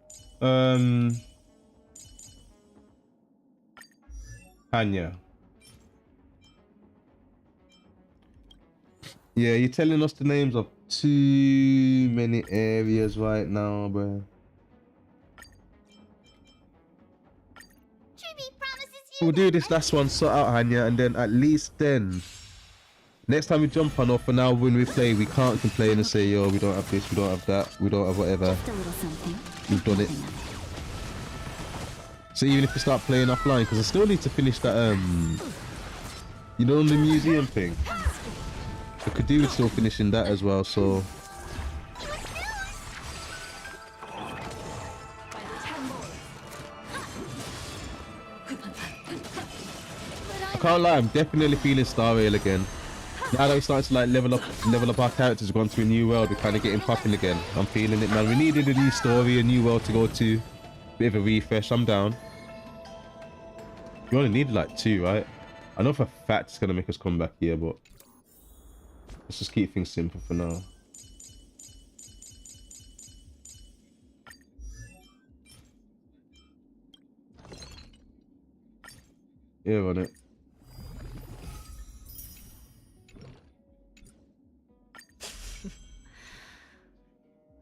Hanya. Yeah, you're telling us the names of too many areas right now, bro. We'll do this last one, sort out Hanya, and then at least then, next time we jump on, or for now when we play, we can't complain and say, yo, we don't have this, we don't have that, we don't have whatever. We've done it. So even if we start playing offline, because I still need to finish that, you know, the museum thing. I could do with still finishing that as well, so. I can't lie, I'm definitely feeling Star Rail again. Now that we're starting to like level up our characters, gone to a new world, we're kind of getting popping again. I'm feeling it, man. We needed a new story, a new world to go to. Bit of a refresh. I'm down. We only need like 2, right? I know for a fact it's gonna make us come back here, but let's just keep things simple for now. Yeah, on it.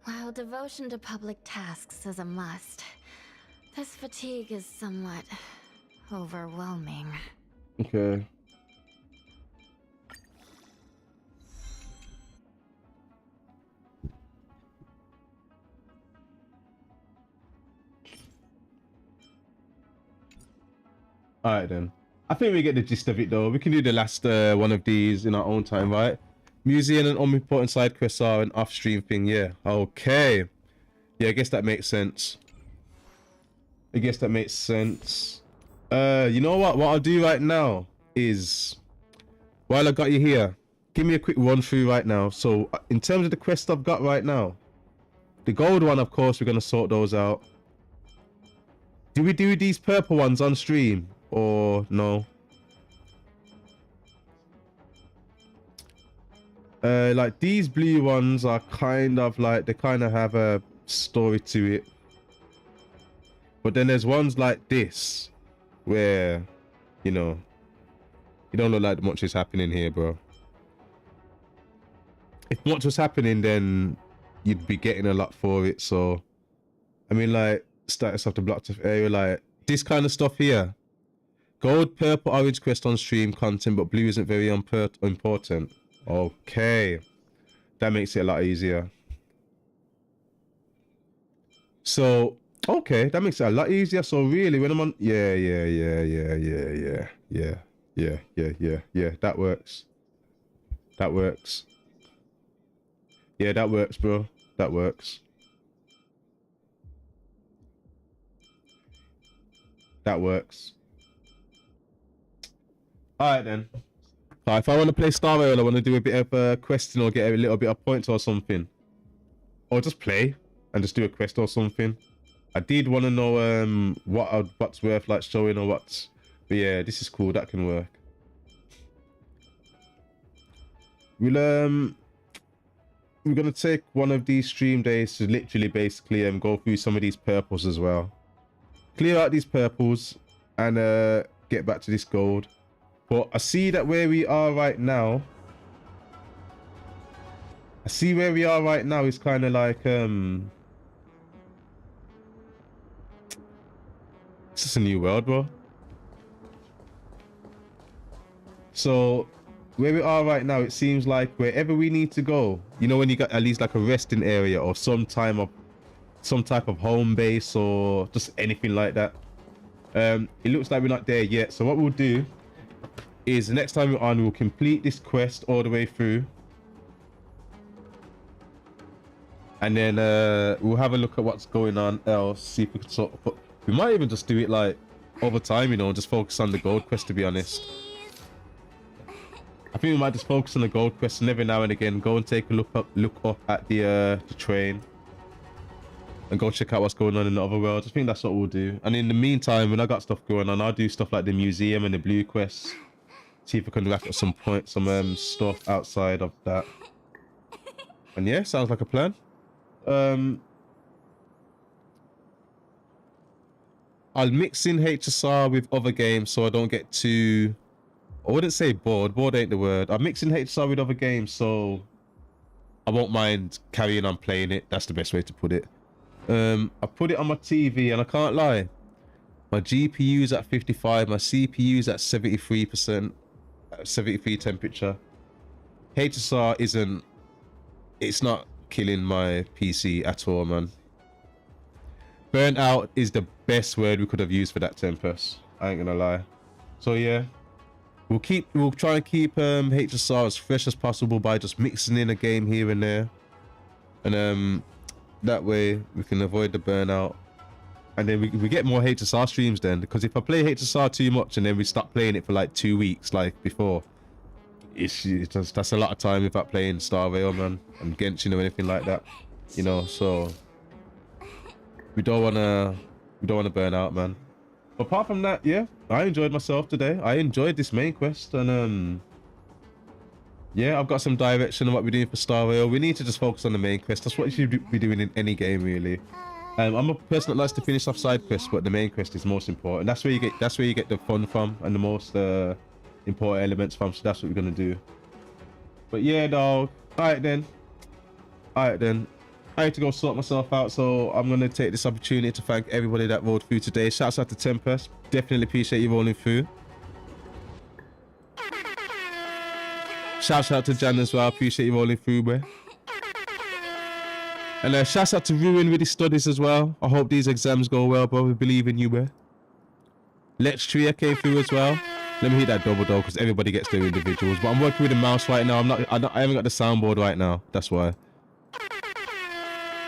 While devotion to public tasks is a must, this fatigue is somewhat overwhelming. Okay. Alright then. I think we get the gist of it though. We can do the last one of these in our own time, right? Museum and unimportant side quests are an off-stream thing, yeah. Okay. Yeah, I guess that makes sense. You know what? What I'll do right now is, while I got you here, give me a quick run through right now. So, in terms of the quest I've got right now, the gold one, of course, we're going to sort those out. Do we do these purple ones on stream or no? Like these blue ones are kind of like, they kind of have a story to it. But then there's ones like this where, you know, you don't look like much is happening here, bro. If much was happening, then you'd be getting a lot for it. So, I mean, like, status of the blocked off area, like this kind of stuff here. Gold, purple, orange quest on stream content, but blue isn't very important. Okay. That makes it a lot easier. So, okay, that makes it a lot easier. So really, when I'm on, yeah, that works. Yeah, that works, bro. That works. All right then. If I want to play Star Rail, I want to do a bit of questing or get a little bit of points or something, or just play and just do a quest or something. I did want to know what's worth like showing or what's, but yeah, this is cool. That can work. We're gonna take one of these stream days to literally basically go through some of these purples as well. Clear out these purples and get back to this gold. But I see that where we are right now. Is kind of like it's just a new world, bro. So where we are right now, it seems like wherever we need to go, you know, when you got at least like a resting area or some type of home base or just anything like that. It looks like we're not there yet. So what we'll do is the next time we're on, we'll complete this quest all the way through. And then we'll have a look at what's going on else, see if we can sort of we might even just do it like over time, you know, just focus on the gold quest, to be honest. I think we might just focus on the gold quest and every now and again go and take a look up at the train and go check out what's going on in the other worlds. I think that's what we'll do. And in the meantime, when I got stuff going on, I'll do stuff like the museum and the blue quests. See if we can rack up some points, some stuff outside of that. And yeah, sounds like a plan. I'll mix in HSR with other games so I don't get too, I wouldn't say bored ain't the word. I'll mix in HSR with other games so I won't mind carrying on playing it. That's the best way to put it. I put it on my TV and I can't lie, my GPU's at 55, my CPU's at 73%, 73 temperature. HSR it's not killing my PC at all, man. Burnt out is the best word we could have used for that tempest. I ain't gonna lie. So yeah, we'll try and keep HSR as fresh as possible by just mixing in a game here and there, and that way we can avoid the burnout, and then we get more HSR streams then. Because if I play HSR too much and then we stop playing it for like 2 weeks like before, it's just, that's a lot of time without playing Star Rail, man, and Genshin or anything like that, you know. So we don't wanna burn out, man. But apart from that, yeah, I enjoyed myself today. I enjoyed this main quest, and yeah, I've got some direction on what we're doing for Star Rail. We need to just focus on the main quest. That's what you should be doing in any game, really. I'm a person that likes to finish off side quests, but the main quest is most important. That's where you get the fun from and the most important elements from. So that's what we're gonna do. But yeah, dog. All right then. I had to go sort myself out, so I'm gonna take this opportunity to thank everybody that rolled through today. Shouts out to Tempest. Definitely appreciate you rolling through. Shouts out to Jan as well. Appreciate you rolling through, bro. And shouts out to Ruin with his studies as well. I hope these exams go well, bro. We believe in you, bro. Let's Tria came through as well. Let me hit that double though, because everybody gets their individuals. But I'm working with the mouse right now. I haven't got the soundboard right now. That's why.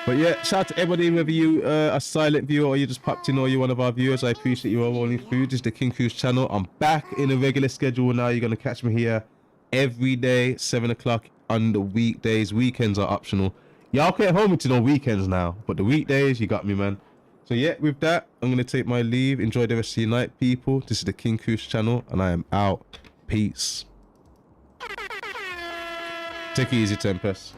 But yeah, shout out to everybody, whether you a silent viewer or you just popped in or you're one of our viewers. I appreciate you all rolling through. This is the King Kruc channel. I'm back in a regular schedule now. You're gonna catch me here every day, 7 o'clock on the weekdays. Weekends are optional. Y'all can't hold me to no weekends now, but the weekdays, you got me, man. So yeah, with that, I'm gonna take my leave. Enjoy the rest of your night, people. This is the King Kruc channel, and I am out. Peace. Take it easy, Tempest.